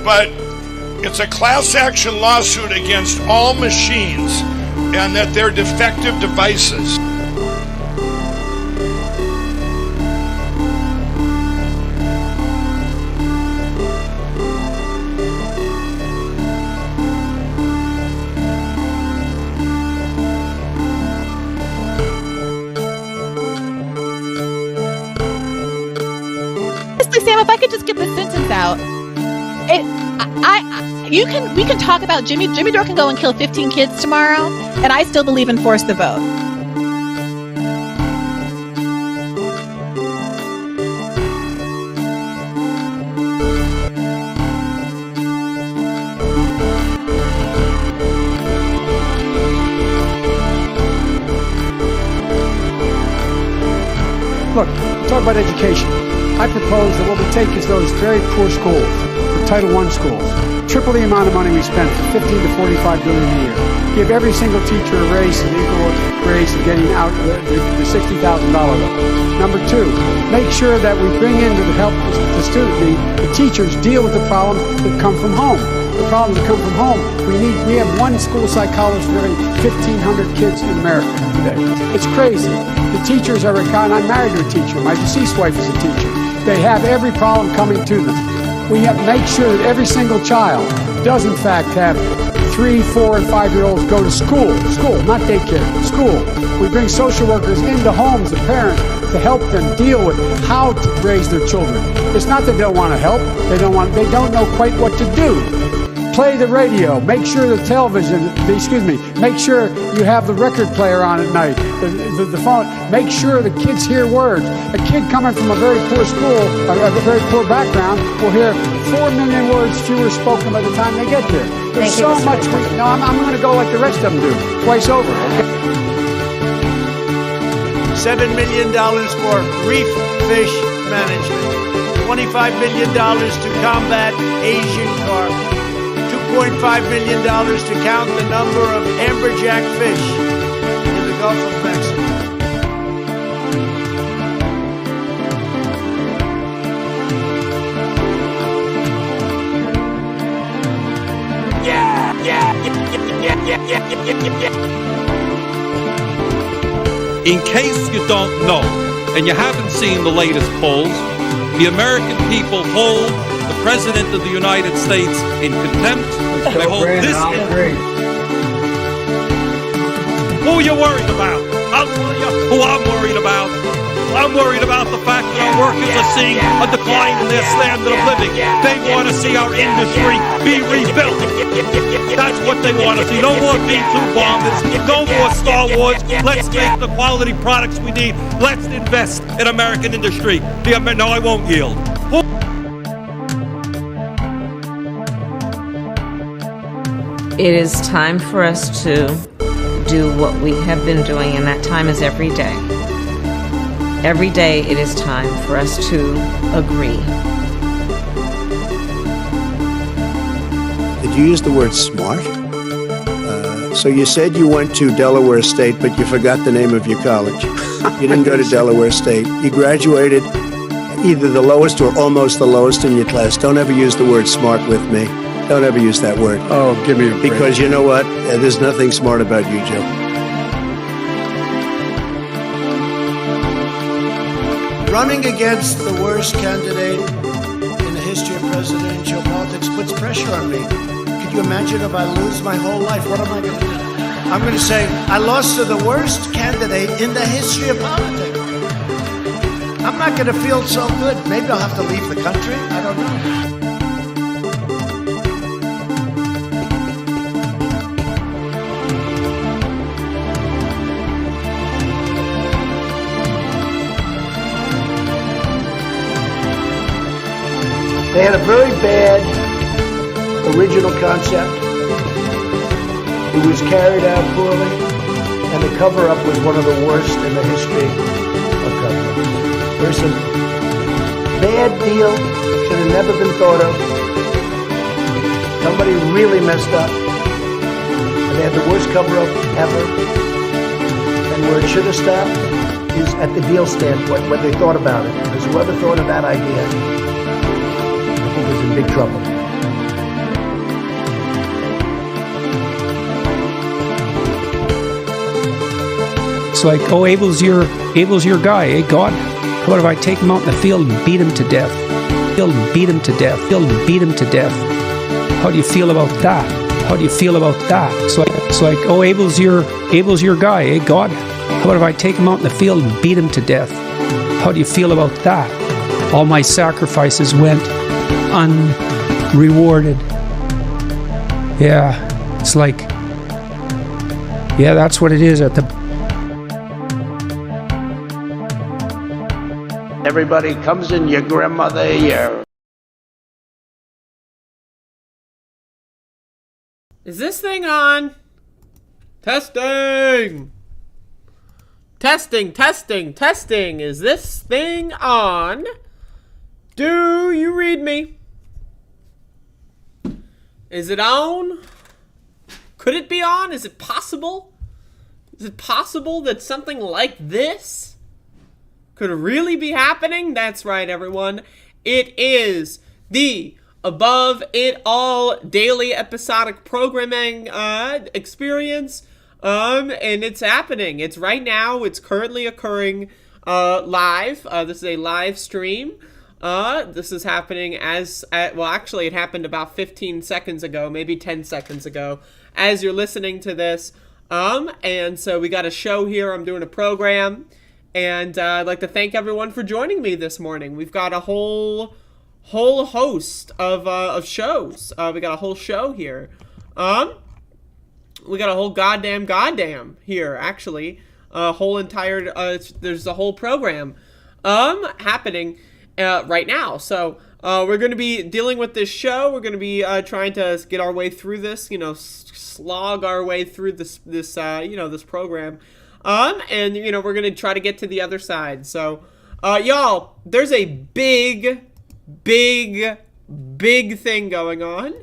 But it's a class action lawsuit against all machines and that they're defective devices. Sam, if I could just get this sentence out. We can talk about Jimmy Dore can go and kill 15 kids tomorrow, and I still believe in force the vote. Look, talk about education. I propose that what we take is those very poor schools, the Title I schools, triple the amount of money we spend, from $15 to $45 billion a year. Give every single teacher a raise, an equal raise of getting out the $60,000 level. Number two, make sure that we bring in to help the teachers deal with the problems that come from home. The problems that come from home. We have one school psychologist for every 1,500 kids in America today. It's crazy. The teachers are I'm married to a teacher. My deceased wife is a teacher. They have every problem coming to them. We have to make sure that every single child does in fact have 3, 4, and 5-year-olds go to school, not daycare, school. We bring social workers into homes of parents to help them deal with how to raise their children. It's not that they don't want to help. They don't know quite what to do. Play the radio. Make sure the television, make sure you have the record player on at night, the phone. Make sure the kids hear words. A kid coming from a very poor school, a very poor background, will hear 4 million words fewer spoken by the time they get there. There's so much. I'm going to go like the rest of them do, twice over. Okay? $7 million for reef fish management. $25 million to combat Asian carp. $2.5 million to count the number of amberjack fish in the Gulf of Mexico. In case you don't know, and you haven't seen the latest polls, the American people hold the President of the United States in contempt. They hold this. Who are you worried about? I'll tell you who I'm worried about. I'm worried about the fact that our workers are seeing a decline in their standard of living. They want to see our industry be rebuilt. That's what they want to see. No more B-2 bombers. No more Star Wars. Let's make the quality products we need. Let's invest in American industry. No, I won't yield. It is time for us to do what we have been doing, and that time is every day. Every day it is time for us to agree. Did you use the word smart? So you said you went to Delaware State, but you forgot the name of your college. You didn't go to Delaware State. You graduated either the lowest or almost the lowest in your class. Don't ever use the word smart with me. Don't ever use that word. Oh, give me a break. Because you know what? There's nothing smart about you, Joe. Running against the worst candidate in the history of presidential politics puts pressure on me. Could you imagine if I lose my whole life? What am I going to do? I'm going to say, I lost to the worst candidate in the history of politics. I'm not going to feel so good. Maybe I'll have to leave the country. I don't know. They had a very bad original concept. It was carried out poorly, and the cover-up was one of the worst in the history of cover-up. There's some bad deal, should have never been thought of. Somebody really messed up, and they had the worst cover-up ever. And where it should have stopped is at the deal standpoint, what they thought about it. Because whoever thought of that idea, I think is a in big trouble. It's like, oh, Abel's your guy, eh, God? How about if I take him out in the field and beat him to death? Beat him to death. Beat him to death. How do you feel about that? How do you feel about that? It's like, oh, Abel's your guy, eh, God? How about if I take him out in the field and beat him to death? How do you feel about that? All my sacrifices went unrewarded. Yeah, it's like, yeah, that's what it is at the... Everybody comes in your grandmother, your... Is this thing on? Testing! Testing. Is this thing on? Do you read me? Is it on? Could it be on? Is it possible? Is it possible that something like this could really be happening? That's right, everyone. It is the Above It All daily episodic programming experience. And it's happening. It's right now. It's currently occurring live. This is a live stream. This is happening well, actually, it happened about 15 seconds ago, maybe 10 seconds ago, as you're listening to this. And so we got a show here. I'm doing a program. And I'd like to thank everyone for joining me this morning. We've got a whole host of shows. We got a whole show here. We got a whole goddamn here, actually. A whole entire, there's a whole program happening right now. So we're going to be dealing with this show. We're going to be trying to get our way through this, slog our way through this program. And, we're going to try to get to the other side. So, y'all, there's a big thing going on.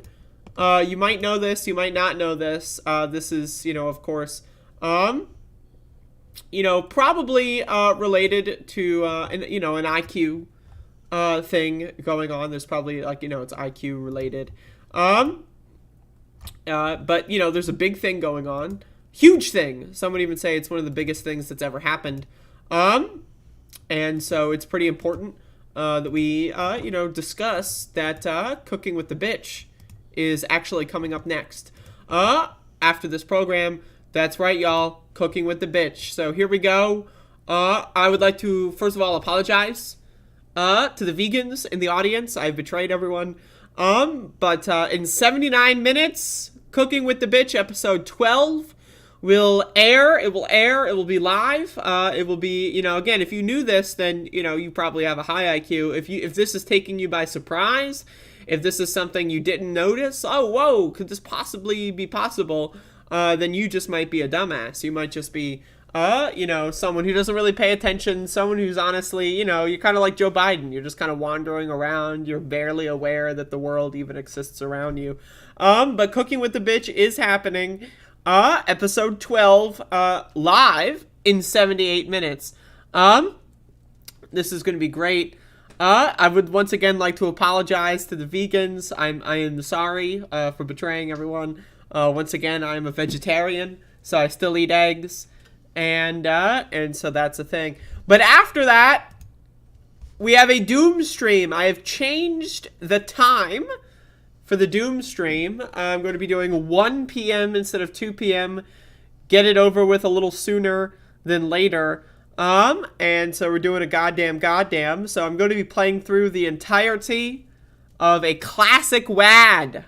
You might know this, you might not know this. This is, of course, probably related to, an IQ thing going on. There's probably, it's IQ related. But, there's a big thing going on. Huge thing. Some would even say it's one of the biggest things that's ever happened. And so it's pretty important that we, discuss that Cooking with the Bitch is actually coming up next. After this program. That's right, y'all. Cooking with the Bitch. So here we go. I would like to, first of all, apologize to the vegans in the audience. I've betrayed everyone. But in 79 minutes, Cooking with the Bitch, episode 12, will air. It will be live. It will be, again, if you knew this, then, you probably have a high IQ. If this is taking you by surprise, if this is something you didn't notice, oh, whoa, could this possibly be possible? Then you just might be a dumbass. You might just be, someone who doesn't really pay attention, someone who's honestly, you're kind of like Joe Biden. You're just kind of wandering around. You're barely aware that the world even exists around you. But Cooking with the Bitch is happening. Episode 12, live in 78 minutes. This is going to be great. I would once again like to apologize to the vegans. I am sorry for betraying everyone. Once again, I'm a vegetarian, so I still eat eggs, and so that's a thing. But after that, we have a Doom stream. I have changed the time for the Doom stream. I'm going to be doing 1 p.m. instead of 2 p.m. Get it over with a little sooner than later. And so we're doing a goddamn. So I'm going to be playing through the entirety of a classic WAD,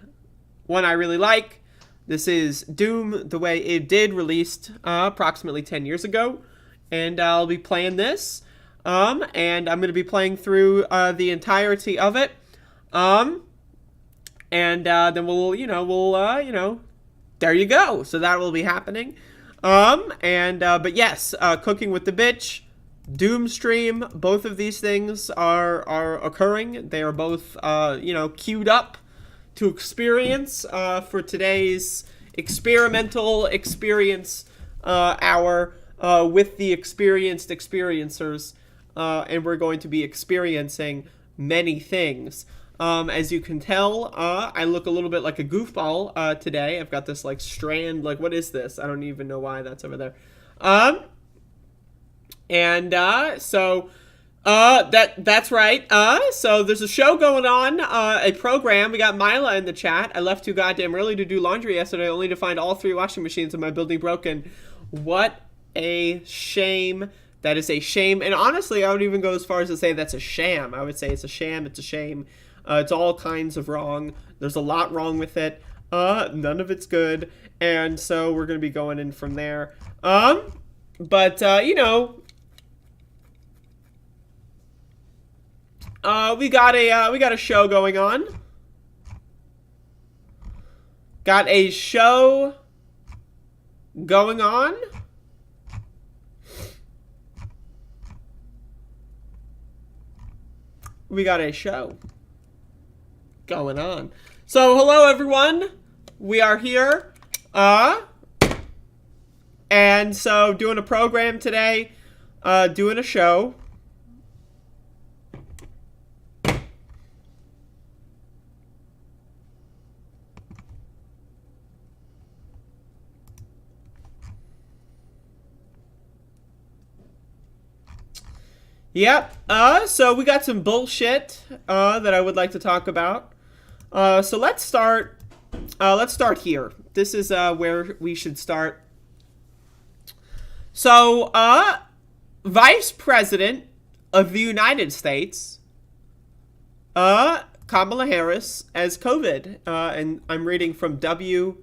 one I really like. This is Doom the Way It Did, released approximately 10 years ago. And I'll be playing this. And I'm going to be playing through the entirety of it. And then we'll, there you go. So that will be happening. But yes, Cooking with the Bitch, Doom stream, both of these things are occurring. They are both, queued up to experience, for today's experimental experience, hour, with the experienced experiencers, and we're going to be experiencing many things. As you can tell, I look a little bit like a goofball today. I've got this like strand, like what is this? I don't even know why that's over there. That's right. So there's a show going on, a program. We got Mila in the chat. I left too goddamn early to do laundry yesterday, only to find all 3 washing machines in my building broken. What a shame. That is a shame. And honestly, I would even go as far as to say that's a sham. I would say it's a sham. It's a shame. It's all kinds of wrong. There's a lot wrong with it. None of it's good. And so we're going to be going in from there. We got a show going on. Got a show going on. We got a show going on. So hello everyone. We are here. And so doing a program today, doing a show. Yep. So we got some bullshit that I would like to talk about. So let's start. Let's start here. This is where we should start. So, Vice President of the United States, Kamala Harris, has COVID. And I'm reading from WDSU.com.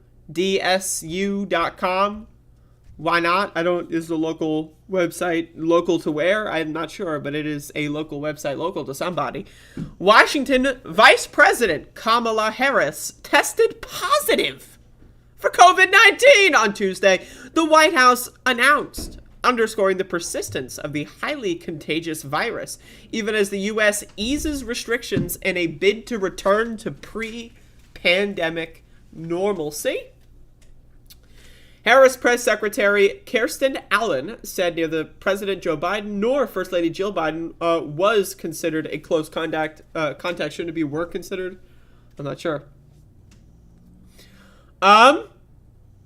Why not? Is the local website local to where? I'm not sure, but it is a local website local to somebody. Washington Vice President Kamala Harris tested positive for COVID-19 on Tuesday, the White House announced, underscoring the persistence of the highly contagious virus, even as the U.S. eases restrictions in a bid to return to pre-pandemic normalcy. Harris Press Secretary Kirsten Allen said neither President Joe Biden nor First Lady Jill Biden was considered a close contact. Shouldn't it be were considered? I'm not sure. Of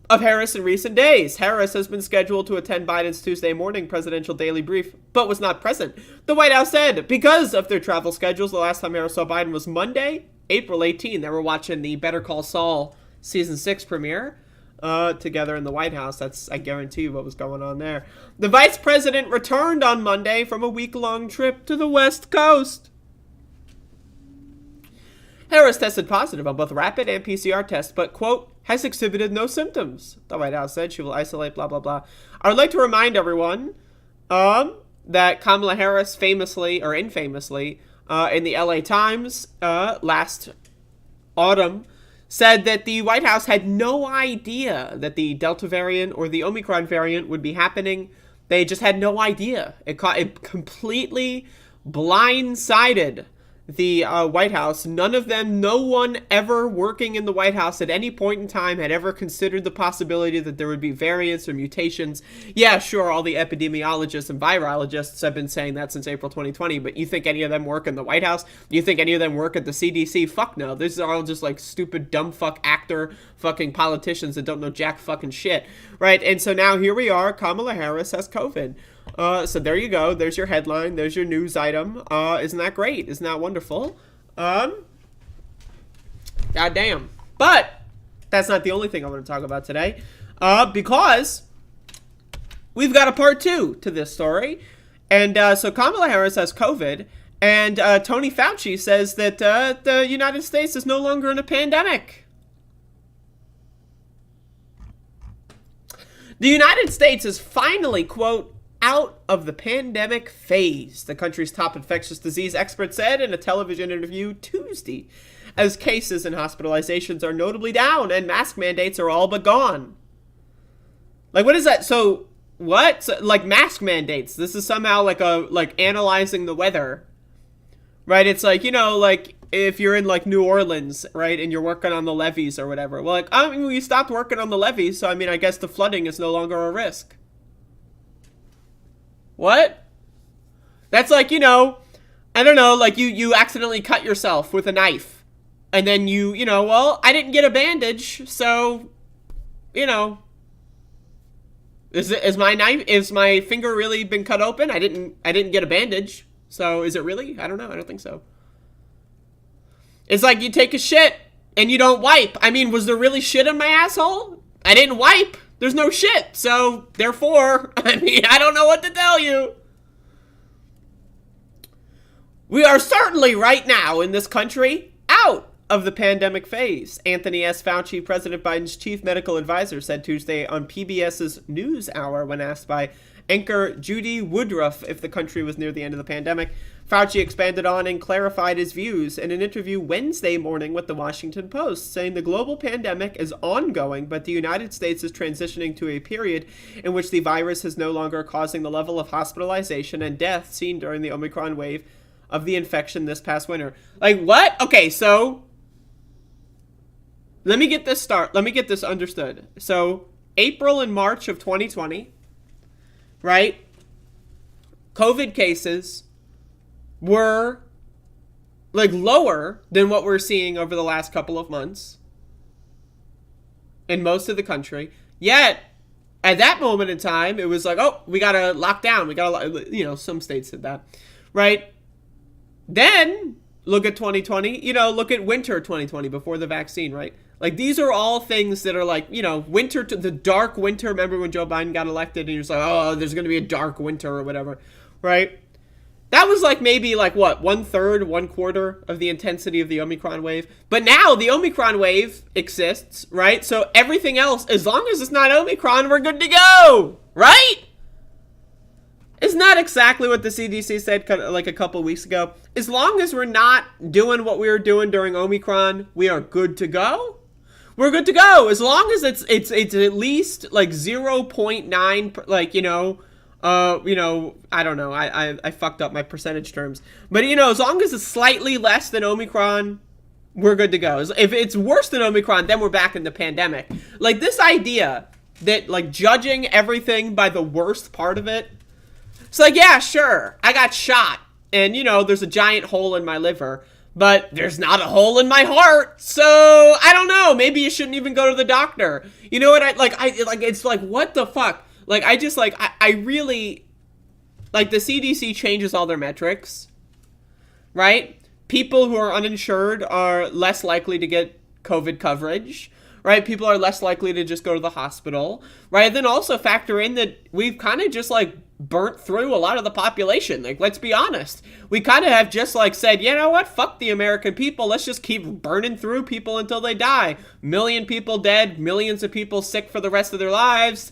Harris in recent days. Harris has been scheduled to attend Biden's Tuesday morning presidential daily brief, but was not present. The White House said because of their travel schedules, the last time Harris saw Biden was Monday, April 18. They were watching the Better Call Saul season 6 premiere. Together in the White House. That's, I guarantee you, what was going on there. The vice president returned on Monday from a week-long trip to the West Coast. Harris tested positive on both rapid and PCR tests, but, quote, has exhibited no symptoms. The White House said she will isolate, blah, blah, blah. I would like to remind everyone that Kamala Harris famously, or infamously, in the LA Times last autumn, said that the White House had no idea that the Delta variant or the Omicron variant would be happening. They just had no idea. It completely blindsided the White House. No one ever working in the White House at any point in time had ever considered the possibility that there would be variants or mutations. Yeah, sure, all the epidemiologists and virologists have been saying that since April 2020, but you think any of them work in the White House? You think any of them work at the CDC? Fuck no. These are all just like stupid, dumb fuck actor fucking politicians that don't know jack fucking shit, right? And so now here we are, Kamala Harris has COVID. So there you go. There's your headline. There's your news item. Isn't that great? Isn't that wonderful? Goddamn. But that's not the only thing I want to talk about today. Because we've got a part 2 to this story. And so Kamala Harris has COVID. And Tony Fauci says that the United States is no longer in a pandemic. The United States is finally, quote, out of the pandemic phase, the country's top infectious disease expert said in a television interview Tuesday, as cases and hospitalizations are notably down and mask mandates are all but gone. Like, what is that? So, what? So, like, mask mandates. This is somehow like analyzing the weather, right? It's like, like if you're in like New Orleans, right, and you're working on the levees or whatever. Well, like, I mean, we stopped working on the levees, so I mean, I guess the flooding is no longer a risk. What? That's like, I don't know, like you accidentally cut yourself with a knife. And then you know, well, I didn't get a bandage, so, you know, is my finger really been cut open? I didn't get a bandage. So is it really? I don't know. I don't think so. It's like you take a shit and you don't wipe. I mean, was there really shit in my asshole? I didn't wipe. There's no shit. So therefore, I mean, I don't know what to tell you. We are certainly right now in this country out of the pandemic phase. Anthony S. Fauci, President Biden's chief medical advisor, said Tuesday on PBS's NewsHour when asked by anchor Judy Woodruff if the country was near the end of the pandemic. Fauci expanded on and clarified his views in an interview Wednesday morning with the Washington Post, saying the global pandemic is ongoing, but the United States is transitioning to a period in which the virus is no longer causing the level of hospitalization and death seen during the Omicron wave of the infection this past winter. Like, what? Okay, so let me get this understood. So, April and March of 2020, right? COVID cases were like lower than what we're seeing over the last couple of months in most of the country. Yet, at that moment in time, it was like, oh, we got to lock down. We got to, you know, some states did that, right? Then, look at 2020, you know, look at winter 2020 before the vaccine, right? Like, these are all things that are like, you know, winter, to the dark winter. Remember when Joe Biden got elected and he was like, oh, there's going to be a dark winter or whatever, right? That was like maybe like what, 1/3, 1/4 of the intensity of the Omicron wave. But now the Omicron wave exists, right? So everything else, as long as it's not Omicron, we're good to go, right? Isn't that exactly what the CDC said like a couple weeks ago? As long as we're not doing what we were doing during Omicron, we are good to go. We're good to go as long as it's at least like 0.9, like, you know, I don't know. I fucked up my percentage terms, but you know, as long as it's slightly less than Omicron, we're good to go. If it's worse than Omicron, then we're back in the pandemic. Like this idea that like judging everything by the worst part of it. It's like, yeah, sure, I got shot and you know, there's a giant hole in my liver, but there's not a hole in my heart. So I don't know. Maybe you shouldn't even go to the doctor. You know what? It's like, what the fuck? Like, I really, like, the CDC changes all their metrics, right? People who are uninsured are less likely to get COVID coverage, right? People are less likely to just go to the hospital, right? Then also factor in that we've kind of just, like, burnt through a lot of the population. Like, let's be honest. We kind of have just, like, said, you know what? Fuck the American people. Let's just keep burning through people until they die. Million people dead, millions of people sick for the rest of their lives.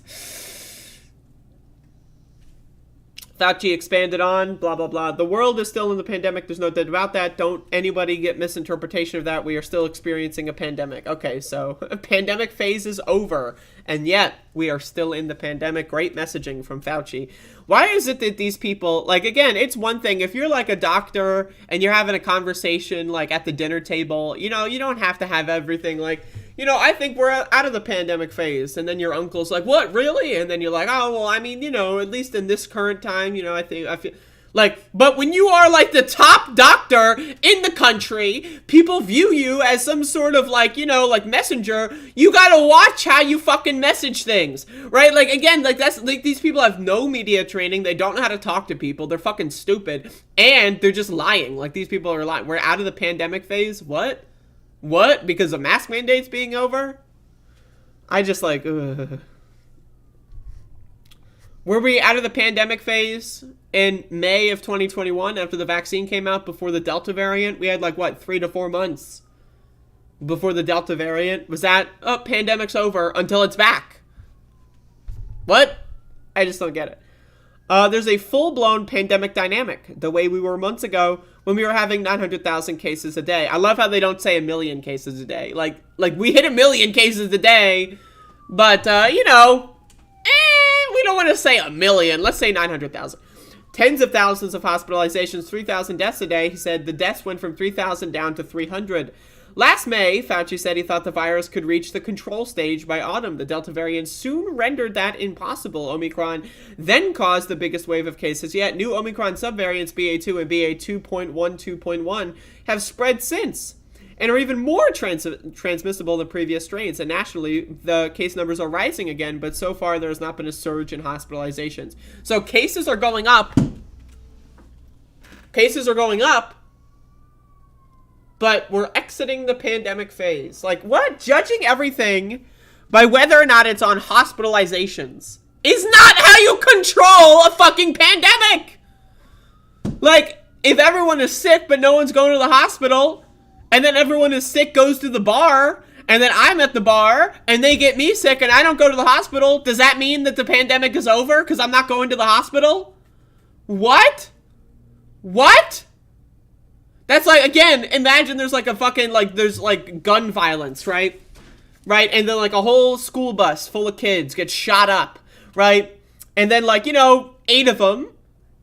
Fauci expanded on, blah, blah, blah. The world is still in the pandemic. There's no doubt about that. Don't anybody get misinterpretation of that. We are still experiencing a pandemic. Okay, so pandemic phase is over. And yet, we are still in the pandemic. Great messaging from Fauci. Why is it that these people, like, again, it's one thing. If you're, like, a doctor and you're having a conversation, like, at the dinner table, you know, you don't have to have everything, like, you know, I think we're out of the pandemic phase. And then your uncle's like, what, really? And then you're like, oh, well, I mean, you know, at least in this current time, you know, I feel like, but when you are like the top doctor in the country, people view you as some sort of like, you know, like messenger. You gotta watch how you fucking message things, right? Like, again, like that's like these people have no media training. They don't know how to talk to people. They're fucking stupid. And they're just lying. Like these people are lying. We're out of the pandemic phase. What? Because of mask mandates being over? I just like, ugh. Were we out of the pandemic phase in May of 2021 after the vaccine came out before the Delta variant? We had like, what, 3 to 4 months before the Delta variant? Was that, oh, pandemic's over until it's back? What? I just don't get it. There's a full-blown pandemic dynamic, the way we were months ago when we were having 900,000 cases a day. I love how they don't say 1 million cases a day. Like we hit 1 million cases a day, but, you know, we don't want to say 1 million. Let's say 900,000. Tens of thousands of hospitalizations, 3,000 deaths a day. He said the deaths went from 3,000 down to 300. Last May, Fauci said he thought the virus could reach the control stage by autumn. The Delta variant soon rendered that impossible. Omicron then caused the biggest wave of cases yet. New Omicron subvariants BA2 and BA2.12.1 have spread since and are even more transmissible than previous strains. And nationally, the case numbers are rising again, but so far there has not been a surge in hospitalizations. So cases are going up. Cases are going up. But we're exiting the pandemic phase. Like, what? Judging everything by whether or not it's on hospitalizations is not how you control a fucking pandemic! Like, if everyone is sick but no one's going to the hospital, and then everyone is sick goes to the bar, and then I'm at the bar, and they get me sick and I don't go to the hospital, does that mean that the pandemic is over because I'm not going to the hospital? What? What? That's like, again, imagine there's like a fucking, like, there's like gun violence, right? Right? And then like a whole school bus full of kids gets shot up, right? And then like, 8 of them,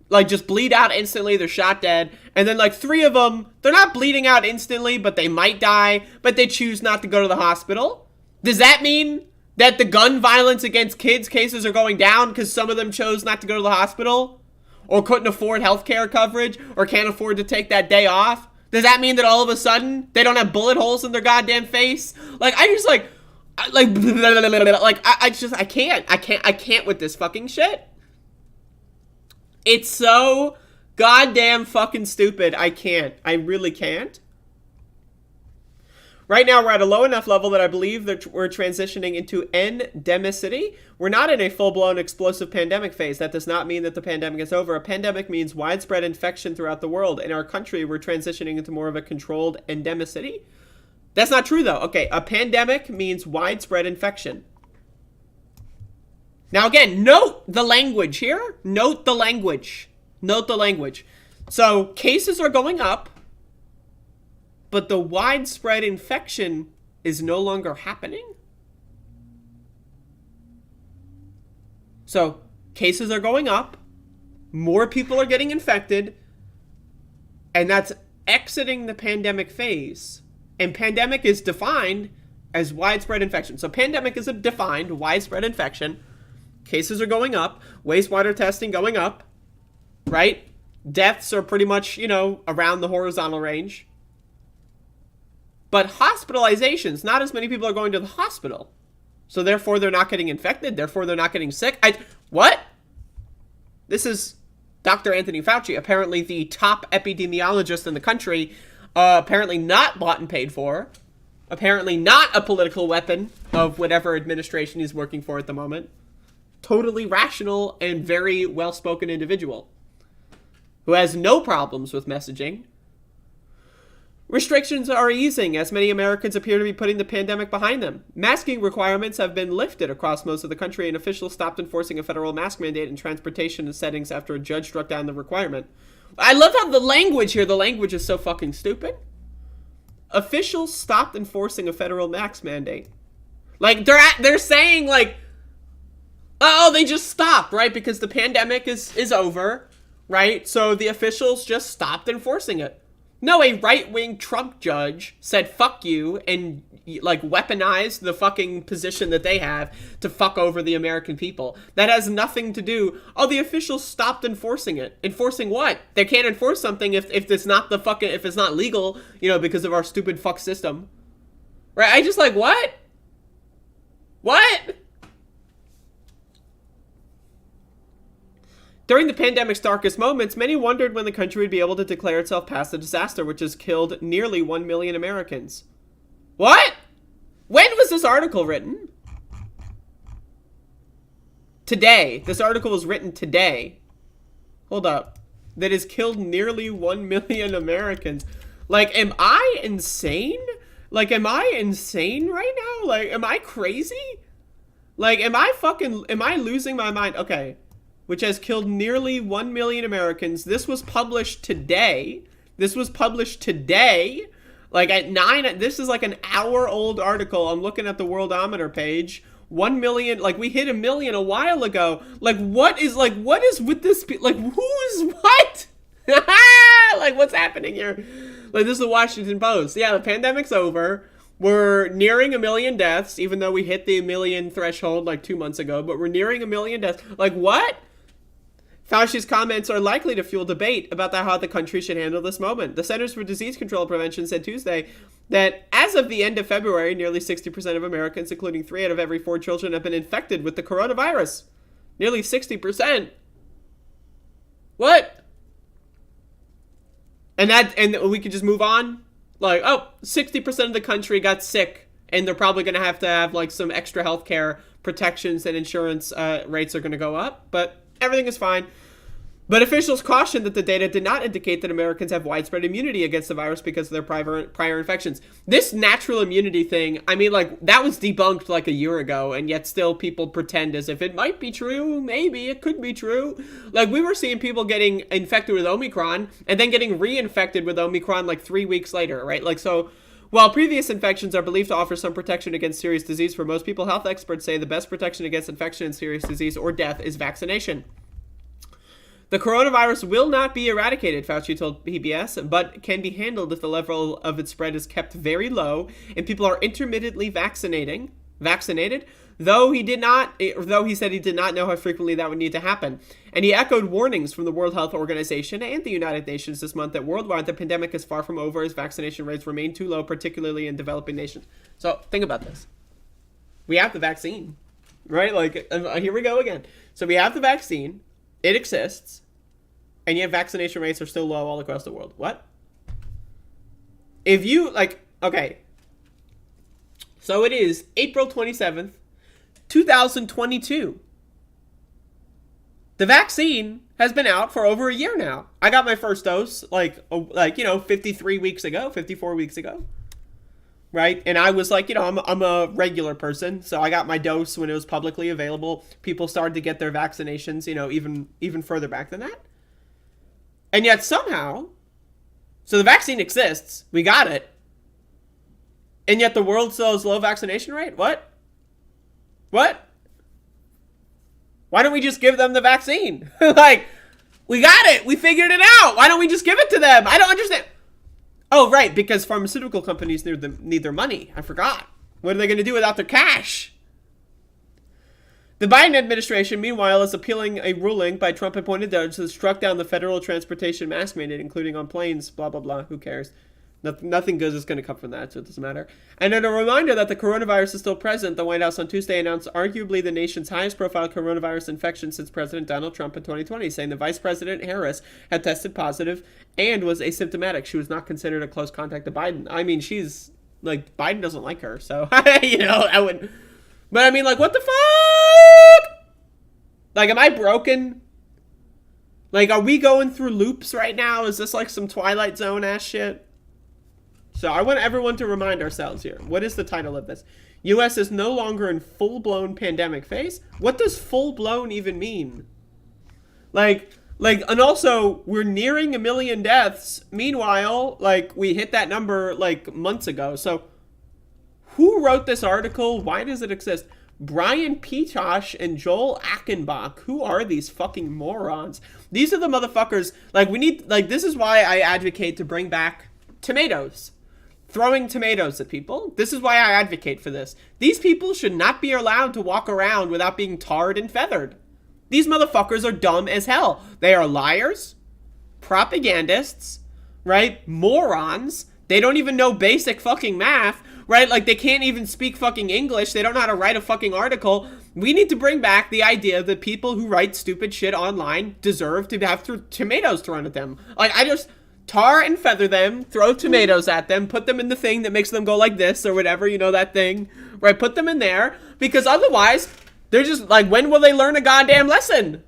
like, just bleed out instantly, they're shot dead. And then like 3 of them, they're not bleeding out instantly, but they might die, but they choose not to go to the hospital. Does that mean that the gun violence against kids cases are going down because some of them chose not to go to the hospital? Or couldn't afford healthcare coverage, or can't afford to take that day off? Does that mean that all of a sudden they don't have bullet holes in their goddamn face? Like, I can't with this fucking shit. It's so goddamn fucking stupid. I can't. I really can't. Right now, we're at a low enough level that I believe that we're transitioning into endemicity. We're not in a full-blown explosive pandemic phase. That does not mean that the pandemic is over. A pandemic means widespread infection throughout the world. In our country, we're transitioning into more of a controlled endemicity. That's not true, though. Okay, a pandemic means widespread infection. Now, again, note the language here. Note the language. Note the language. So, cases are going up, but the widespread infection is no longer happening. So, cases are going up, more people are getting infected, and that's exiting the pandemic phase. And pandemic is defined as widespread infection. So, pandemic is a defined widespread infection. Cases are going up, wastewater testing going up, right? Deaths are pretty much, around the horizontal range. But hospitalizations, not as many people are going to the hospital. So therefore, they're not getting infected. Therefore, they're not getting sick. What? This is Dr. Anthony Fauci, apparently the top epidemiologist in the country, apparently not bought and paid for, apparently not a political weapon of whatever administration he's working for at the moment. Totally rational and very well-spoken individual who has no problems with messaging. Restrictions are easing as many Americans appear to be putting the pandemic behind them. Masking requirements have been lifted across most of the country, and officials stopped enforcing a federal mask mandate in transportation settings after a judge struck down the requirement. I love how the language is so fucking stupid. Officials stopped enforcing a federal mask mandate. Like, they're saying, like, oh, they just stopped, right? Because the pandemic is over, right? So the officials just stopped enforcing it. No, a right-wing Trump judge said fuck you and like weaponized the fucking position that they have to fuck over the American people. That has nothing to do. Oh, the officials stopped enforcing it. Enforcing what? They can't enforce something if it's not if it's not legal, because of our stupid fuck system. Right? I just like, what? What? During the pandemic's darkest moments, many wondered when the country would be able to declare itself past the disaster, which has killed nearly 1 million Americans. What? When was this article written? Today. This article was written today. Hold up. That has killed nearly 1 million Americans. Like, am I insane? Like, am I insane right now? Like, am I crazy? Like, am I losing my mind? Okay. Which has killed nearly 1 million Americans. This was published today. Like at 9, this is like an hour-old article. I'm looking at the Worldometer page. 1 million, like we hit 1 million a while ago. Like what is with this, like who's what? Like what's happening here? Like this is the Washington Post. Yeah, the pandemic's over. We're nearing 1 million deaths, even though we hit the 1 million threshold like 2 months ago, but we're nearing 1 million deaths. Like what? Fauci's comments are likely to fuel debate about how the country should handle this moment. The Centers for Disease Control and Prevention said Tuesday that as of the end of February, nearly 60% of Americans, including 3 out of every 4 children, have been infected with the coronavirus. Nearly 60%. What? And we could just move on? Like, 60% of the country got sick, and they're probably going to have like some extra healthcare protections, and insurance rates are going to go up, but everything is fine. But officials cautioned that the data did not indicate that Americans have widespread immunity against the virus because of their prior infections. This natural immunity thing, I mean, like, that was debunked like a year ago, and yet still people pretend as if it might be true. Maybe it could be true. Like, we were seeing people getting infected with Omicron and then getting reinfected with Omicron like 3 weeks later, right? Like, so while previous infections are believed to offer some protection against serious disease for most people, health experts say the best protection against infection and serious disease or death is vaccination. The coronavirus will not be eradicated, Fauci told PBS, but can be handled if the level of its spread is kept very low and people are intermittently vaccinated, though he said he did not know how frequently that would need to happen. And he echoed warnings from the World Health Organization and the United Nations this month that worldwide the pandemic is far from over as vaccination rates remain too low, particularly in developing nations. So think about this. We have the vaccine, right? Like, here we go again. So we have the vaccine. It exists. And yet vaccination rates are still low all across the world. What? If you, like, okay. So it is April 27th, 2022. The vaccine has been out for over a year now. I got my first dose, 53 weeks ago, 54 weeks ago. Right? And I was like, I'm a regular person, so I got my dose when it was publicly available. People started to get their vaccinations, even further back than that. And yet somehow, so the vaccine exists, we got it, and yet the world still has low vaccination rate? What? Why don't we just give them the vaccine? Like, we got it, we figured it out, why don't we just give it to them? I don't understand. Oh, right, because pharmaceutical companies need their money. I forgot. What are they going to do without their cash? The Biden administration, meanwhile, is appealing a ruling by Trump-appointed judges that struck down the federal transportation mask mandate, including on planes, blah, blah, blah. Who cares? Nothing good is going to come from that, so it doesn't matter. And then a reminder that the coronavirus is still present. The White House on Tuesday announced arguably the nation's highest-profile coronavirus infection since President Donald Trump in 2020, saying the Vice President Harris had tested positive and was asymptomatic. She was not considered a close contact to Biden. I mean, she's, like, Biden doesn't like her, so, I wouldn't. But I mean, like, what the fuck? Like, am I broken? Like, are we going through loops right now? Is this like some Twilight Zone ass shit? So I want everyone to remind ourselves here. What is the title of this? U.S. is no longer in full-blown pandemic phase. What does full-blown even mean? Like, and also, we're nearing 1 million deaths. Meanwhile, like, we hit that number, like, months ago. So, who wrote this article? Why does it exist? Brian Pitosh and Joel Achenbach. Who are these fucking morons? These are the motherfuckers. Like, this is why I advocate to bring back tomatoes. Throwing tomatoes at people. This is why I advocate for this. These people should not be allowed to walk around without being tarred and feathered. These motherfuckers are dumb as hell. They are liars, propagandists, right? Morons. They don't even know basic fucking math, right? Like, they can't even speak fucking English. They don't know how to write a fucking article. We need to bring back the idea that people who write stupid shit online deserve to have tomatoes thrown at them. Like, I just tar and feather them, throw tomatoes at them, put them in the thing that makes them go like this or whatever, that thing, right? Put them in there, because otherwise, they're just, like, when will they learn a goddamn lesson?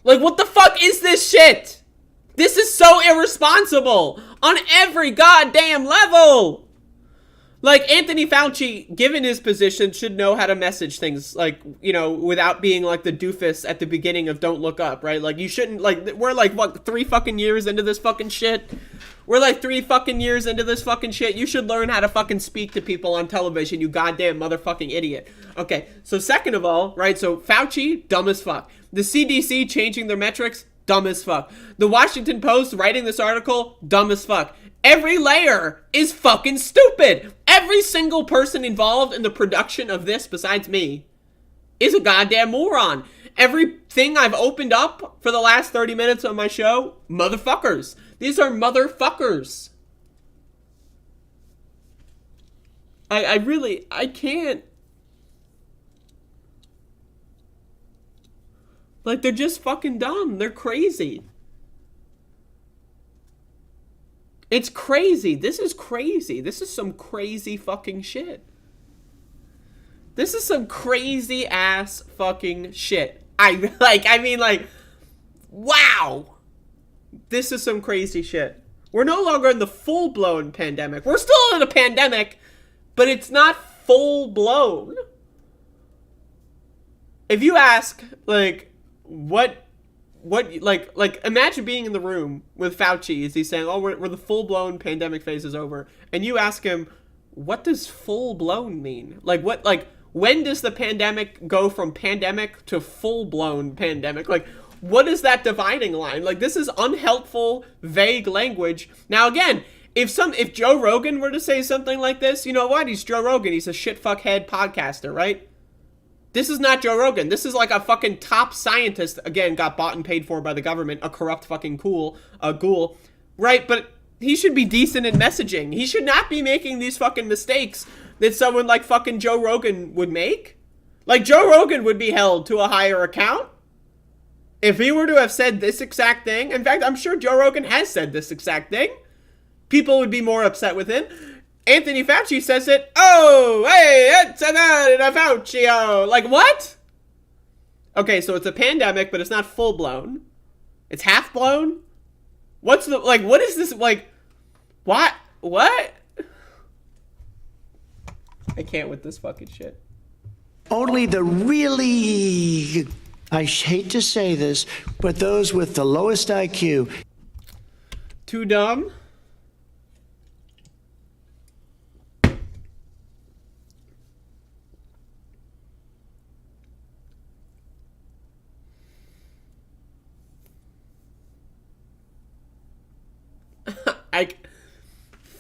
Like, what the fuck is this shit? This is so irresponsible on every goddamn level. Like, Anthony Fauci, given his position, should know how to message things, like, you know, without being, like, the doofus at the beginning of Don't Look Up, right? Like, you shouldn't, like, we're, like, what, 3 fucking years into this fucking shit? We're, like, 3 fucking years into this fucking shit. You should learn how to fucking speak to people on television, you goddamn motherfucking idiot. Okay, so second of all, right, so Fauci, dumb as fuck. The CDC changing their metrics, dumb as fuck. The Washington Post writing this article, dumb as fuck. Every layer is fucking stupid. Every single person involved in the production of this, besides me, is a goddamn moron. Everything I've opened up for the last 30 minutes of my show, motherfuckers. These are motherfuckers. I can't. Like, they're just fucking dumb. They're crazy. It's crazy. This is crazy. This is some crazy fucking shit. This is some crazy ass fucking shit. Wow. This is some crazy shit. We're no longer in the full-blown pandemic. We're still in a pandemic, but it's not full-blown. If you ask, like, what, imagine being in the room with Fauci as he's saying, oh, we're the full-blown pandemic phase is over. And you ask him, what does full-blown mean? When does the pandemic go from pandemic to full-blown pandemic? Like, what is that dividing line? Like, this is unhelpful, vague language. Now, again, if Joe Rogan were to say something like this, you know what? He's Joe Rogan. He's a shit-fuckhead podcaster, right? This is not Joe Rogan. This is like a fucking top scientist, again, got bought and paid for by the government, a corrupt fucking ghoul, right? But he should be decent in messaging. He should not be making these fucking mistakes that someone like fucking Joe Rogan would make. Like, Joe Rogan would be held to a higher account if he were to have said this exact thing. In fact, I'm sure Joe Rogan has said this exact thing. People would be more upset with him. Anthony Fauci says it. Oh, hey, it's a Fauci. Oh, like, what? Okay, so it's a pandemic, but it's not full blown. It's half blown. What is this? Like, what? I can't with this fucking shit. Only the really, I hate to say this, but those with the lowest IQ. Too dumb?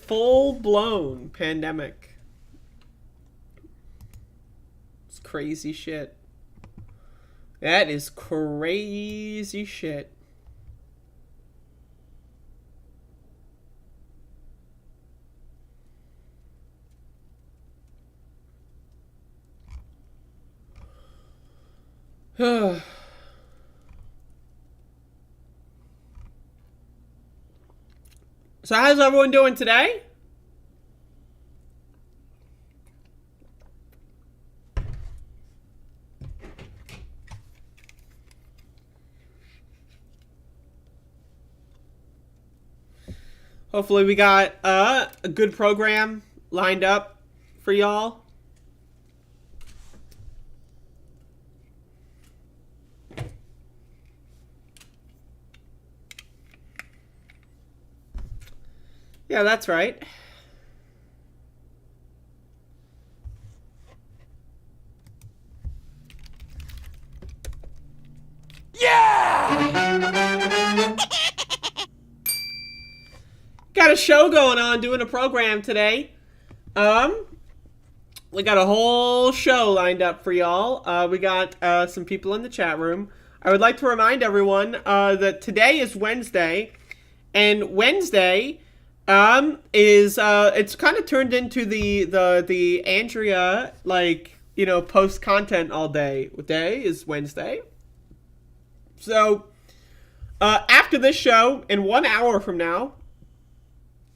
Full-blown pandemic. It's crazy shit. That is crazy shit. So how's everyone doing today? Hopefully we got a good program lined up for y'all. Yeah, that's right. Yeah! Got a show going on, doing a program today. We got a whole show lined up for y'all. We got some people in the chat room. I would like to remind everyone that today is Wednesday, and Wednesday is it's kind of turned into the Andrea, like, you know, post content all day. Day is Wednesday. So after this show, in 1 hour from now,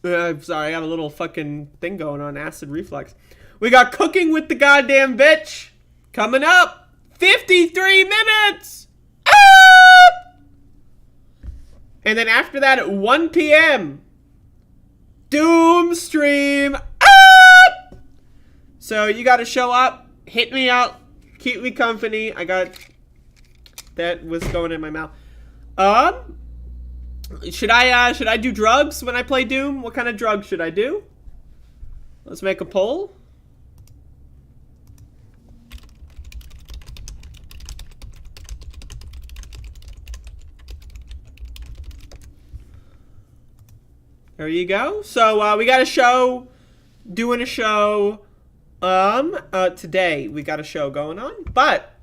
sorry, I got a little fucking thing going on, acid reflux. We got Cooking with the Goddamn Bitch coming up. 53 minutes. And then after that at 1 p.m. Doom Stream. So you got to show up, hit me up, keep me company. That was going in my mouth. Should I do drugs when I play Doom? What kind of drugs should I do? Let's make a poll. There you go. So we got a show, doing a show. Today we got a show going on, but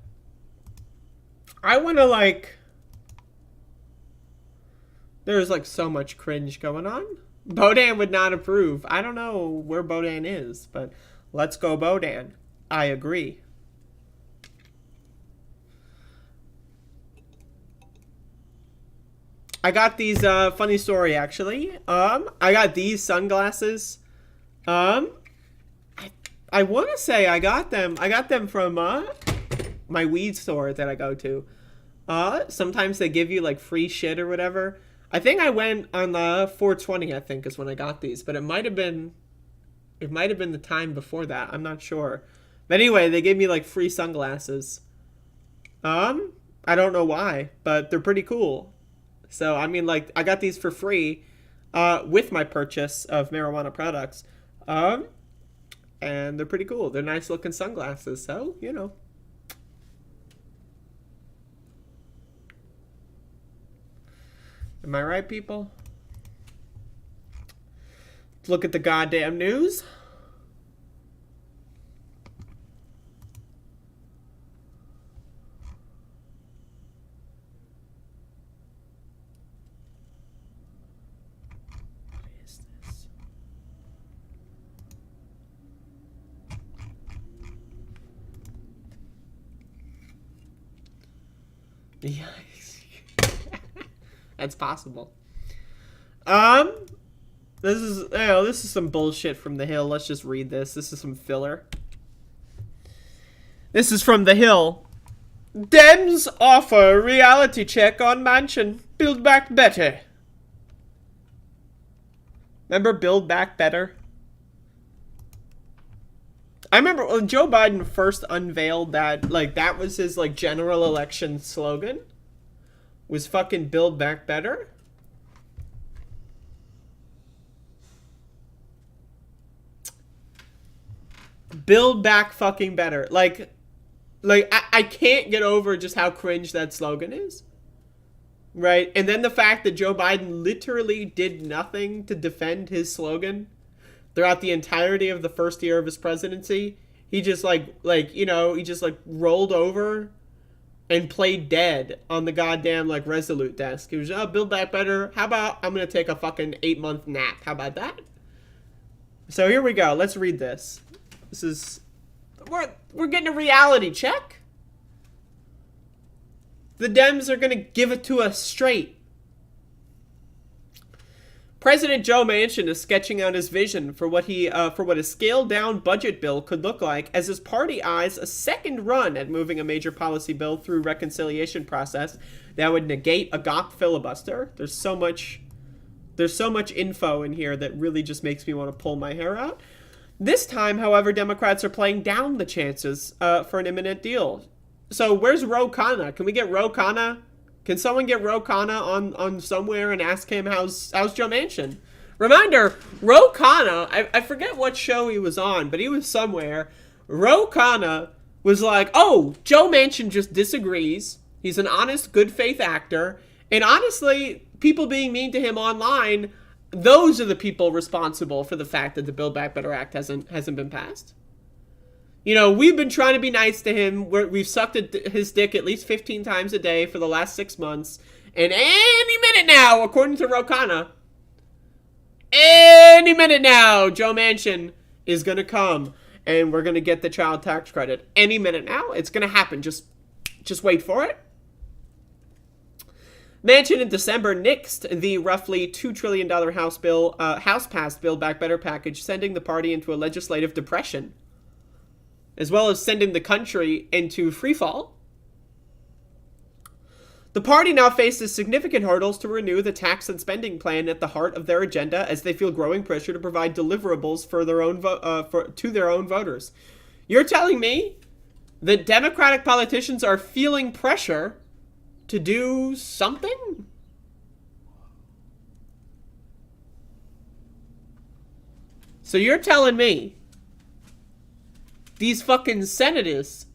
I want to there's so much cringe going on. Bodan would not approve. I don't know where Bodan is, but let's go Bodan. I agree. I got these, funny story actually. I got these sunglasses. I want to say I got them from, my weed store that I go to. Sometimes they give you free shit or whatever. I think I went on the 420, I think is when I got these, but it might have been the time before that. I'm not sure. But anyway, they gave me free sunglasses. I don't know why, but they're pretty cool. So, I mean, I got these for free, with my purchase of marijuana products. And they're pretty cool. They're nice looking sunglasses. So, you know. Am I right, people? Let's look at the goddamn news. What is this? Yeah. That's possible. This is some bullshit from The Hill. Let's just read this. This is some filler. This is from The Hill. Dems offer reality check on Mansion. Build Back Better. Remember Build Back Better? I remember when Joe Biden first unveiled that, that was his, general election slogan. Was fucking Build Back Better. Build back fucking better. I can't get over just how cringe that slogan is. Right? And then the fact that Joe Biden literally did nothing to defend his slogan throughout the entirety of the first year of his presidency. He just he just rolled over and played dead on the goddamn Resolute desk. He was, Build Back Better. How about I'm gonna take a fucking 8-month nap? How about that? So here we go. Let's read this. This is we're getting a reality check. The Dems are gonna give it to us straight. President Joe Manchin is sketching out his vision for what a scaled-down budget bill could look like as his party eyes a second run at moving a major policy bill through reconciliation process that would negate a GOP filibuster. There's so much info in here that really just makes me want to pull my hair out. This time, however, Democrats are playing down the chances for an imminent deal. So where's Ro Khanna? Can we get Ro Khanna? Can someone get Ro Khanna on somewhere and ask him how's Joe Manchin? Reminder, Ro Khanna, I forget what show he was on, but he was somewhere. Ro Khanna was like, oh, Joe Manchin just disagrees. He's an honest, good faith actor. And honestly, people being mean to him online, those are the people responsible for the fact that the Build Back Better Act hasn't been passed. You know, we've been trying to be nice to him. We've sucked his dick at least 15 times a day for the last 6 months. And any minute now, according to Ro Khanna, any minute now, Joe Manchin is going to come and we're going to get the child tax credit. Any minute now, it's going to happen. Just wait for it. Manchin in December nixed the roughly $2 trillion House-passed Build Back Better package, sending the party into a legislative depression, as well as sending the country into freefall. The party now faces significant hurdles to renew the tax and spending plan at the heart of their agenda, as they feel growing pressure to provide deliverables for their own to their own voters. You're telling me that Democratic politicians are feeling pressure to do something? So you're telling me these fucking senators,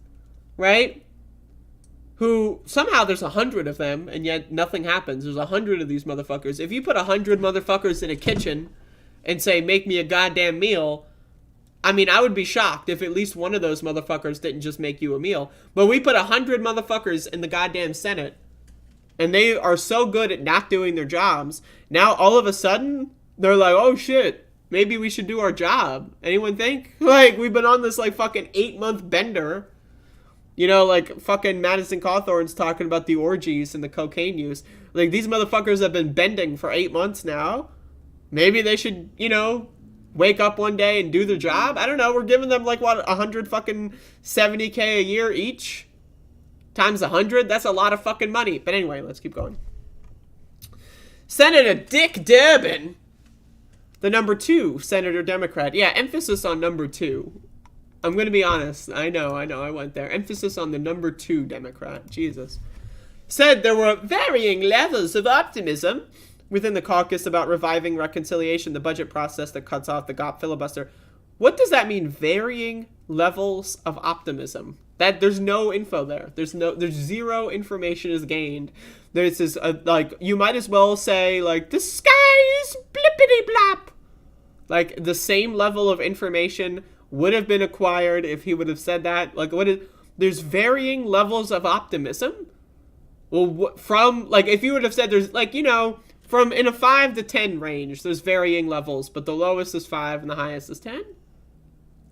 right? Who somehow there's 100 of them and yet nothing happens. There's 100 of these motherfuckers. If you put 100 motherfuckers in a kitchen and say, make me a goddamn meal, I mean, I would be shocked if at least one of those motherfuckers didn't just make you a meal. But we put 100 motherfuckers in the goddamn Senate and they are so good at not doing their jobs. Now all of a sudden they're like, oh shit, maybe we should do our job. Anyone think? Like, we've been on this, like, fucking 8-month bender. You know, like, fucking Madison Cawthorn's talking about the orgies and the cocaine use. Like, these motherfuckers have been bending for 8 months now. Maybe they should, you know, wake up one day and do their job. I don't know. We're giving them, like, what, 100 fucking 70K a year each? Times 100? That's a lot of fucking money. But anyway, let's keep going. Senator Dick Durbin, the number 2 Senator Democrat. Yeah, emphasis on number 2. I'm going to be honest. I know, I went there. Emphasis on the number 2 Democrat. Jesus. Said there were varying levels of optimism within the caucus about reviving reconciliation, the budget process that cuts off the GOP filibuster. What does that mean, varying levels of optimism? That there's no info there. There's zero information is gained. There's this, like, you might as well say, like, the sky's blippity blop. Like, the same level of information would have been acquired if he would have said that. Like, there's varying levels of optimism. Well, from, like, if you would have said there's, like, you know, from in a 5 to 10 range, there's varying levels, but the lowest is 5 and the highest is 10.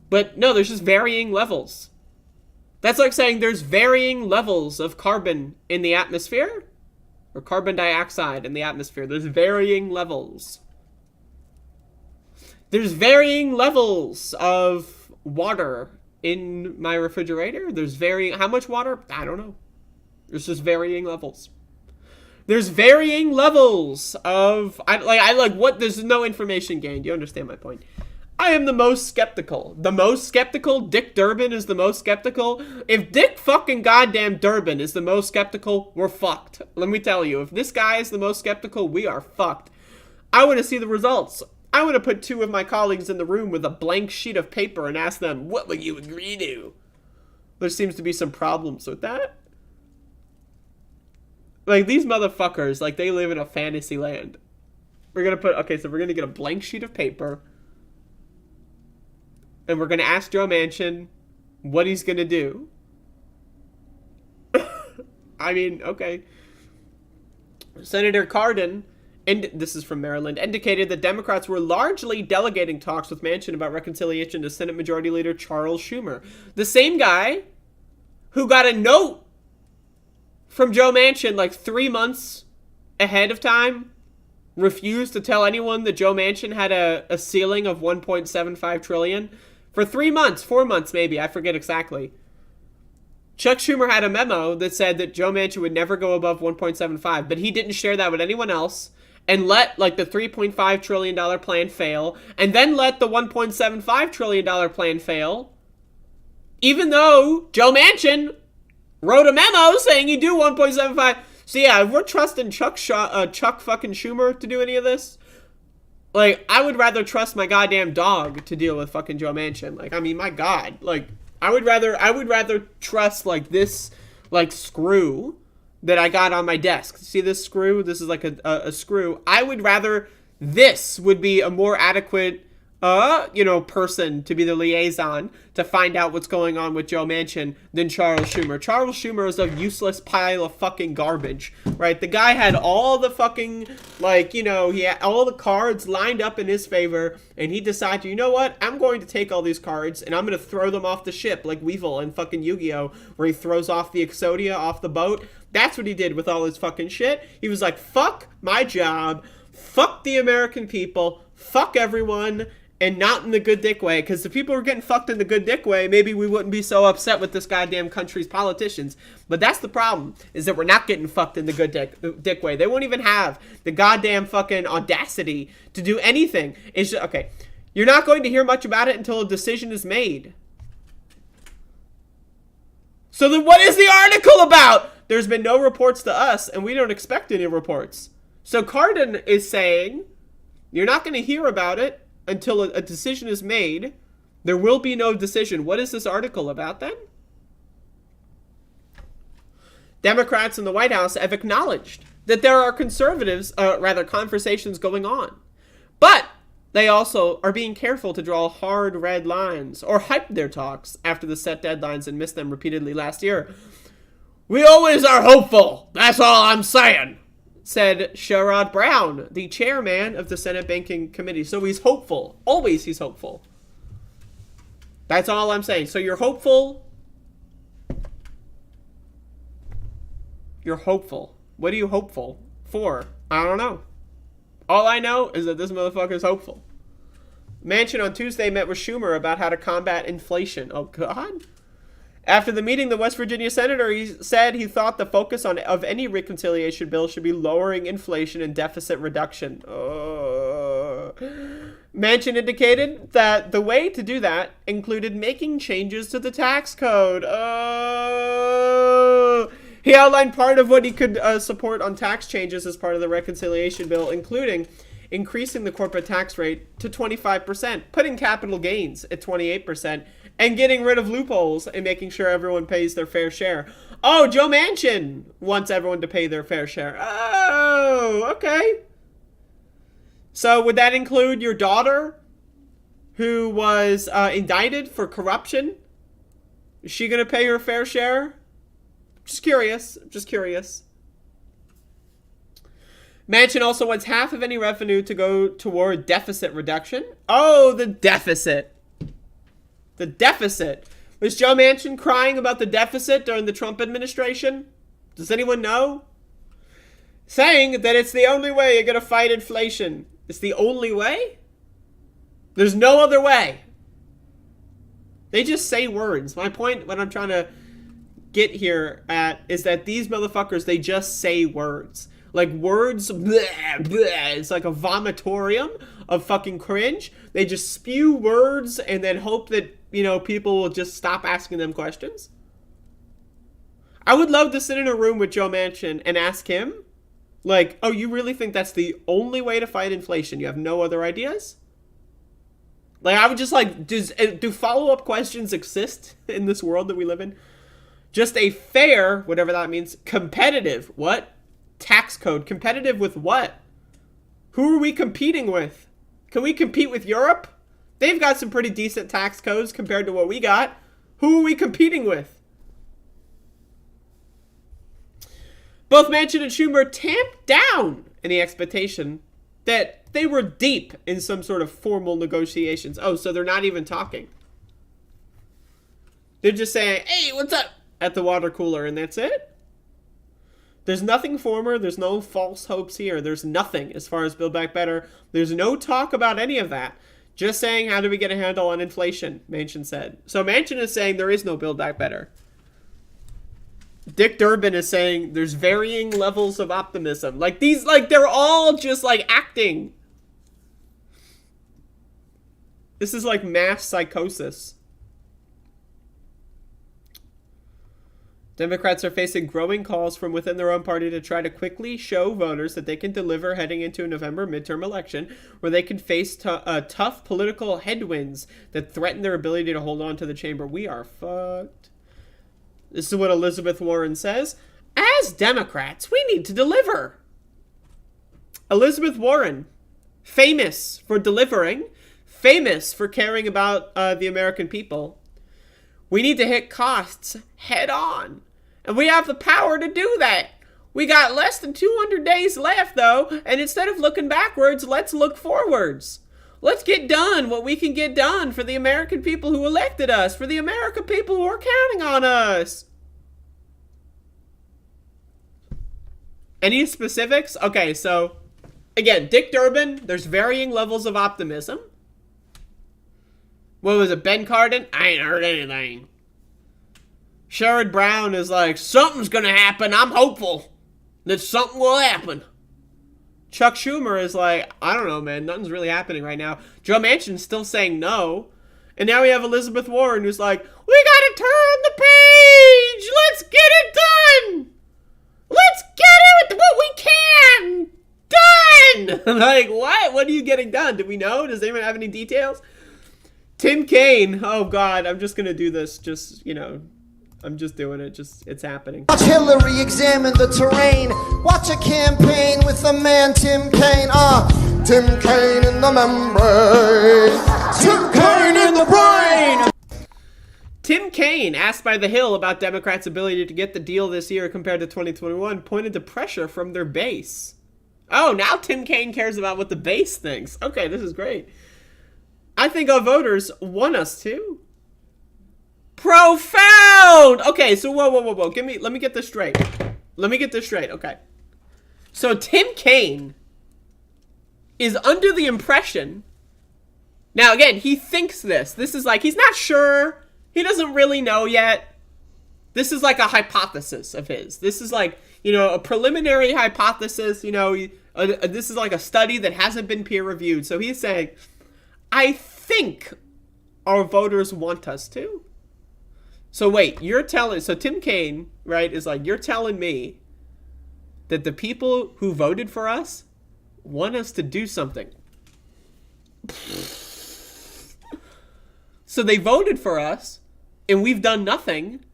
But no, there's just varying levels. That's like saying there's varying levels of carbon in the atmosphere, or carbon dioxide in the atmosphere. There's varying levels. There's varying levels of water in my refrigerator. There's varying, how much water? I don't know. There's just varying levels. There's varying levels of, there's no information gained. You understand my point. I am the most skeptical. The most skeptical? Dick Durbin is the most skeptical? If Dick fucking goddamn Durbin is the most skeptical, we're fucked. Let me tell you, if this guy is the most skeptical, we are fucked. I want to see the results. I want to put 2 of my colleagues in the room with a blank sheet of paper and ask them, what will you agree to? There seems to be some problems with that. Like, these motherfuckers, like, they live in a fantasy land. We're going to get a blank sheet of paper. And we're going to ask Joe Manchin what he's going to do. I mean, okay. Senator Cardin, and this is from Maryland, indicated that Democrats were largely delegating talks with Manchin about reconciliation to Senate Majority Leader Charles Schumer. The same guy who got a note from Joe Manchin like 3 months ahead of time, refused to tell anyone that Joe Manchin had a ceiling of $1.75 trillion. For 3 months, 4 months maybe, I forget exactly. Chuck Schumer had a memo that said that Joe Manchin would never go above 1.75, but he didn't share that with anyone else, and let, like, the $3.5 trillion plan fail, and then let the $1.75 trillion plan fail, even though Joe Manchin wrote a memo saying he'd do 1.75. So yeah, if we're trusting Chuck fucking Schumer to do any of this, like, I would rather trust my goddamn dog to deal with fucking Joe Manchin. Like, I mean, my God. Like, I would rather trust, like, this, like, screw that I got on my desk. See this screw? This is like a screw. I would rather this would be a more adequate, person to be the liaison to find out what's going on with Joe Manchin than Charles Schumer. Charles Schumer is a useless pile of fucking garbage, right? The guy had all the fucking, he had all the cards lined up in his favor, and he decided, you know what? I'm going to take all these cards, and I'm going to throw them off the ship like Weevil in fucking Yu-Gi-Oh! Where he throws off the Exodia off the boat. That's what he did with all his fucking shit. He was like, fuck my job, fuck the American people, fuck everyone, and not in the good dick way, because if people were getting fucked in the good dick way, maybe we wouldn't be so upset with this goddamn country's politicians. But that's the problem, is that we're not getting fucked in the good dick way. They won't even have the goddamn fucking audacity to do anything. It's just, okay, you're not going to hear much about it until a decision is made. So then what is the article about? There's been no reports to us, and we don't expect any reports. So Cardin is saying, you're not going to hear about it until a decision is made. There will be no decision. What is this article about then? Democrats in the White House have acknowledged that there are conversations going on. But they also are being careful to draw hard red lines or hype their talks after the set deadlines and missed them repeatedly last year. We always are hopeful. That's all I'm saying, said Sherrod Brown, the chairman of the Senate Banking Committee. So he's hopeful. Always he's hopeful. That's all I'm saying. So you're hopeful. You're hopeful. What are you hopeful for? I don't know. All I know is that this motherfucker's hopeful. Manchin on Tuesday met with Schumer about how to combat inflation. Oh, God. After the meeting, the West Virginia senator said he thought the focus of any reconciliation bill should be lowering inflation and deficit reduction. Manchin indicated that the way to do that included making changes to the tax code. He outlined part of what he could support on tax changes as part of the reconciliation bill, including increasing the corporate tax rate to 25%, putting capital gains at 28%, and getting rid of loopholes and making sure everyone pays their fair share. Oh, Joe Manchin wants everyone to pay their fair share. Oh, okay. So would that include your daughter who was indicted for corruption? Is she going to pay her fair share? Just curious. Just curious. Manchin also wants half of any revenue to go toward deficit reduction. Oh, the deficit. The deficit. Was Joe Manchin crying about the deficit during the Trump administration? Does anyone know? Saying that it's the only way you're going to fight inflation. It's the only way? There's no other way. They just say words. My point, what I'm trying to get here at, is that these motherfuckers, they just say words. Like words, bleh, bleh. It's like a vomitorium of fucking cringe. They just spew words and then hope that, people will just stop asking them questions. I would love to sit in a room with Joe Manchin and ask him, like, oh, you really think that's the only way to fight inflation? You have no other ideas? Like, I would just like, do follow-up questions exist in this world that we live in? Just a fair, whatever that means, competitive, what? Tax code. Competitive with what? Who are we competing with? Can we compete with Europe? They've got some pretty decent tax codes compared to what we got. Who are we competing with? Both Manchin and Schumer tamped down any expectation that they were deep in some sort of formal negotiations. Oh, so they're not even talking. They're just saying, hey, what's up? At the water cooler, and that's it? There's nothing former. There's no false hopes here. There's nothing as far as Build Back Better. There's no talk about any of that. Just saying, how do we get a handle on inflation, Manchin said. So Manchin is saying there is no Build Back Better. Dick Durbin is saying there's varying levels of optimism. Like, they're all just, acting. This is like mass psychosis. Democrats are facing growing calls from within their own party to try to quickly show voters that they can deliver heading into a November midterm election where they can face tough political headwinds that threaten their ability to hold on to the chamber. We are fucked. This is what Elizabeth Warren says. As Democrats, we need to deliver. Elizabeth Warren, famous for delivering, famous for caring about the American people. We need to hit costs head on. And we have the power to do that. We got less than 200 days left, though, and instead of looking backwards, let's look forwards. Let's get done what we can get done for the American people who elected us, for the American people who are counting on us. Any specifics? Okay, so, again, Dick Durbin, there's varying levels of optimism. What was it, Ben Cardin? I ain't heard anything. Sherrod Brown is like, something's gonna happen. I'm hopeful that something will happen. Chuck Schumer is like, I don't know, man. Nothing's really happening right now. Joe Manchin's still saying no. And now we have Elizabeth Warren who's like, we gotta turn the page. Let's get it done. Let's get it with what we can. Done. Like, what? What are you getting done? Do we know? Does anyone have any details? Tim Kaine. Oh, God. I'm just going to do this. Just, you know, I'm just doing it. Just, it's happening. Watch Hillary examine the terrain. Watch a campaign with the man Tim Kaine. Tim Kaine in the membrane. Tim Kaine in the brain. Tim Kaine, asked by The Hill about Democrats' ability to get the deal this year compared to 2021, pointed to pressure from their base. Oh, now Tim Kaine cares about what the base thinks. Okay, this is great. I think our voters want us to. Profound! Okay, so whoa. Let me get this straight. Okay. So Tim Kaine is under the impression... Now, again, he thinks this. This is like, he's not sure. He doesn't really know yet. This is like a hypothesis of his. This is like, you know, a preliminary hypothesis. You know, this is like a study that hasn't been peer-reviewed. So he's saying, I think our voters want us to. So wait, so Tim Kaine, right, is like, you're telling me that the people who voted for us want us to do something. So they voted for us, and we've done nothing,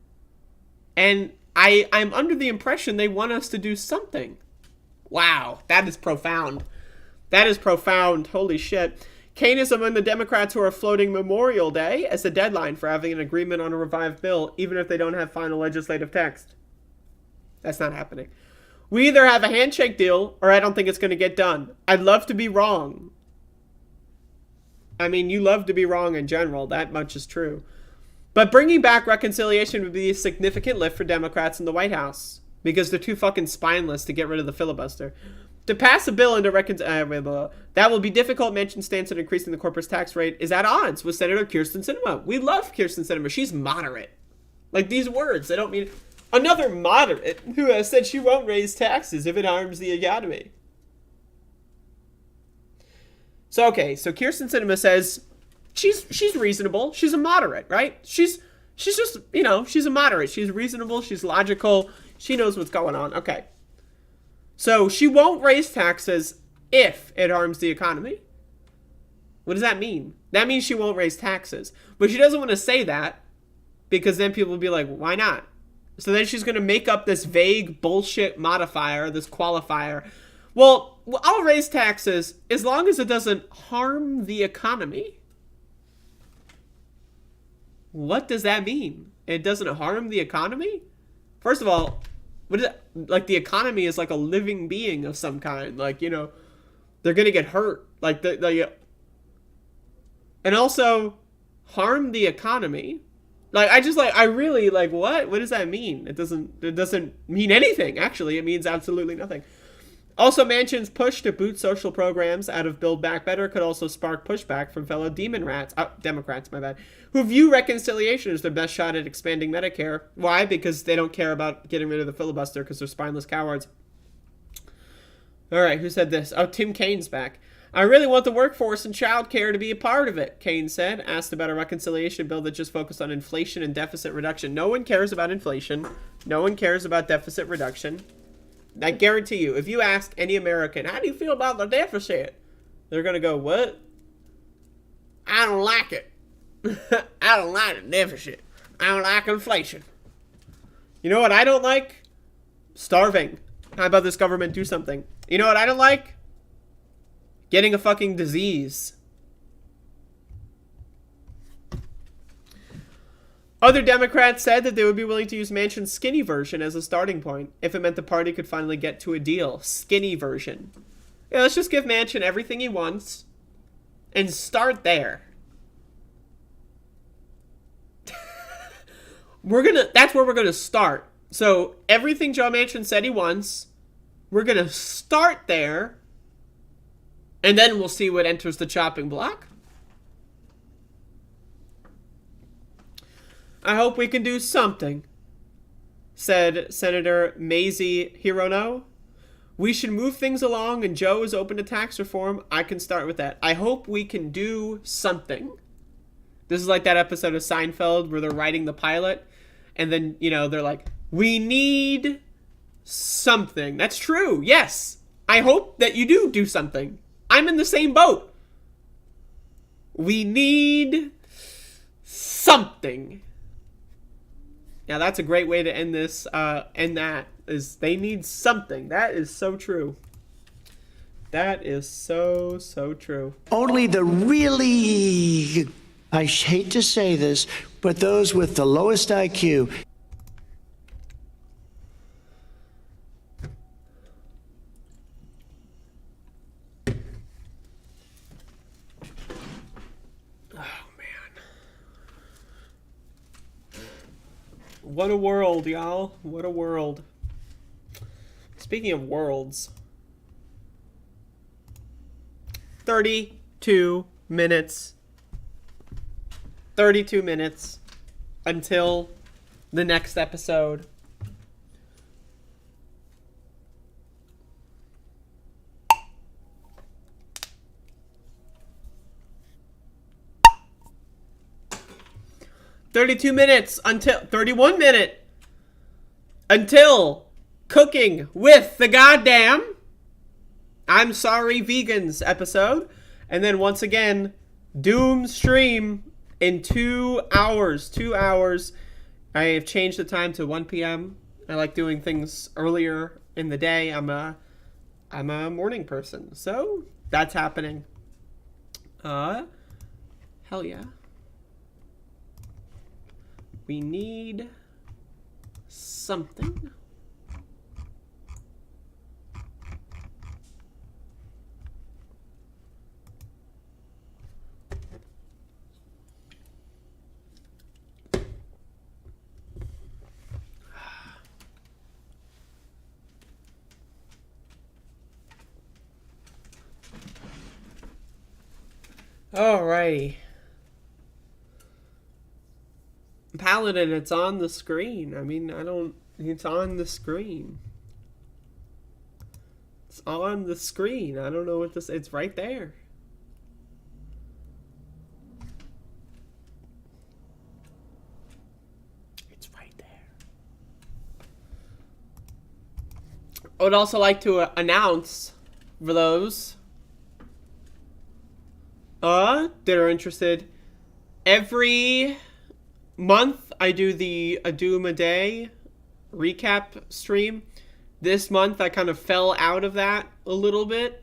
and I'm under the impression they want us to do something. Wow, that is profound. That is profound. Holy shit. Kaine is among the Democrats who are floating Memorial Day as a deadline for having an agreement on a revived bill, even if they don't have final legislative text. That's not happening. We either have a handshake deal, or I don't think it's going to get done. I'd love to be wrong. I mean, you love to be wrong in general. That much is true. But bringing back reconciliation would be a significant lift for Democrats in the White House, because they're too fucking spineless to get rid of the filibuster. To pass a bill into that will be difficult. Manchin's stance on increasing the corporate tax rate is at odds with Senator Kyrsten Sinema. We love Kyrsten Sinema. She's moderate. Like, these words, they don't mean... Another moderate who has said she won't raise taxes if it harms the economy. So, okay, so Kyrsten Sinema says she's reasonable. She's a moderate, right? She's just, you know, she's a moderate. She's reasonable. She's logical. She knows what's going on. Okay. So she won't raise taxes if it harms the economy. What does that mean? That means she won't raise taxes. But she doesn't want to say that because then people will be like, why not? So then she's going to make up this vague bullshit modifier, this qualifier. Well, I'll raise taxes as long as it doesn't harm the economy. What does that mean? It doesn't harm the economy? First of all, what is it? Like, the economy is like a living being of some kind. Like, you know, they're going to get hurt. Like, and also, harm the economy. Like, I really, like, what? What does that mean? It doesn't mean anything, actually. It means absolutely nothing. Also, Manchin's push to boot social programs out of Build Back Better could also spark pushback from fellow Democrats, who view reconciliation as their best shot at expanding Medicare. Why? Because they don't care about getting rid of the filibuster because they're spineless cowards. All right, who said this? Oh, Tim Kaine's back. I really want the workforce and childcare to be a part of it, Kaine said, asked about a reconciliation bill that just focused on inflation and deficit reduction. No one cares about inflation. No one cares about deficit reduction. I guarantee you, if you ask any American, how do you feel about the deficit? They're going to go, what? I don't like it. I don't like the deficit. I don't like inflation. You know what I don't like? Starving. How about this government do something? You know what I don't like? Getting a fucking disease. Other Democrats said that they would be willing to use Manchin's skinny version as a starting point if it meant the party could finally get to a deal. Skinny version. Yeah, let's just give Manchin everything he wants and start there. That's where we're gonna start. So everything Joe Manchin said he wants, we're gonna start there. And then we'll see what enters the chopping block. I hope we can do something, said Senator Mazie Hirono. We should move things along, and Joe is open to tax reform. I can start with that. I hope we can do something. This is like that episode of Seinfeld where they're writing the pilot, and then, they're like, we need something. That's true. Yes. I hope that you do something. I'm in the same boat. We need something. Now that's a great way to end this. End that is they need something. That is so true. That is so true. Only the really, I hate to say this, but those with the lowest IQ. What a world, y'all. What a world. Speaking of worlds. 32 minutes. 32 minutes until the next episode. Until 31 minute until cooking with the goddamn I'm Sorry Vegans episode, and then once again Doom stream in 2 hours. 2 hours. I have changed the time to 1 p.m. I like doing things earlier in the day. I'm a morning person, so that's happening. Hell yeah. We need something. Alrighty. Paladin, it's on the screen. It's on the screen. It's on the screen. I don't know what this, it's right there. It's right there. I would also like to announce for those that are interested, every month I do the A Doom a Day recap stream. This month I kind of fell out of that a little bit.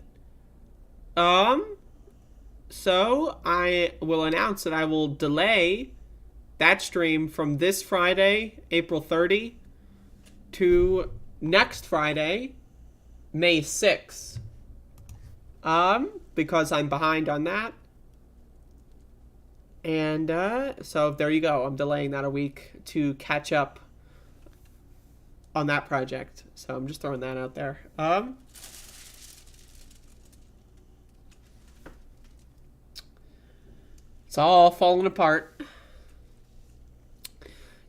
So I will announce that I will delay that stream from this Friday, April 30, to next Friday, May 6th. Because I'm behind on that. And so there you go. I'm delaying that a week to catch up on that project. So I'm just throwing that out there. It's all falling apart.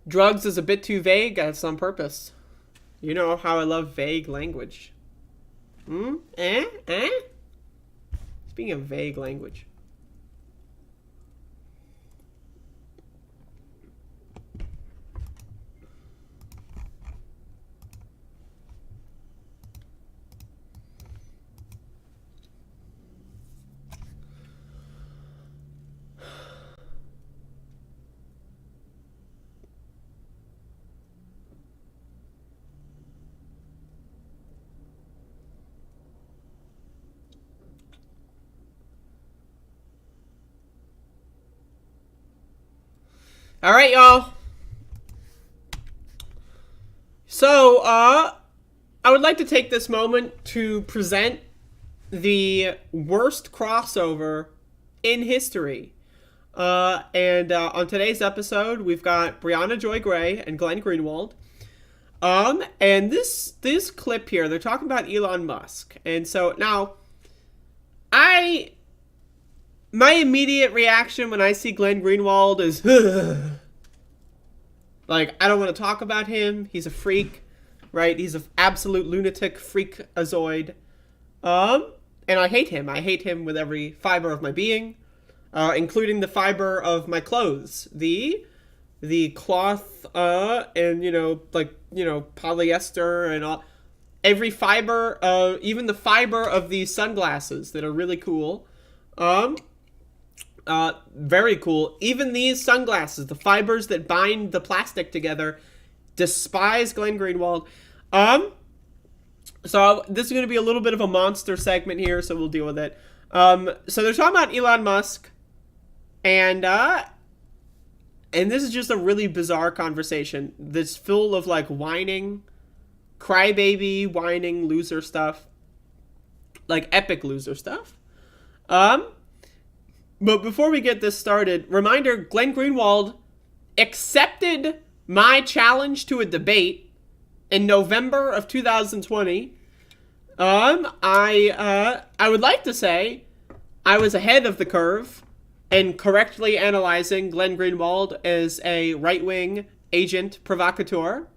Drugs is a bit too vague. That's on purpose. You know how I love vague language. Speaking of vague language. All right, y'all. So, I would like to take this moment to present the worst crossover in history. And on today's episode, we've got Brianna Joy Gray and Glenn Greenwald. And this clip here, they're talking about Elon Musk. And so now, my immediate reaction when I see Glenn Greenwald is, Like, I don't want to talk about him. He's a freak, right? He's an absolute lunatic freakazoid. And I hate him. I hate him with every fiber of my being, including the fiber of my clothes. The cloth, and, polyester and all. Every fiber, even the fiber of these sunglasses that are really cool. Very cool. Even these sunglasses, the fibers that bind the plastic together, despise Glenn Greenwald. So this is going to be a little bit of a monster segment here, so we'll deal with it. So they're talking about Elon Musk, and this is just a really bizarre conversation that's full of, like, whining, crybaby, whining, loser stuff. Like, epic loser stuff. But before we get this started, reminder, Glenn Greenwald accepted my challenge to a debate in November of 2020. I would like to say I was ahead of the curve in correctly analyzing Glenn Greenwald as a right-wing agent provocateur.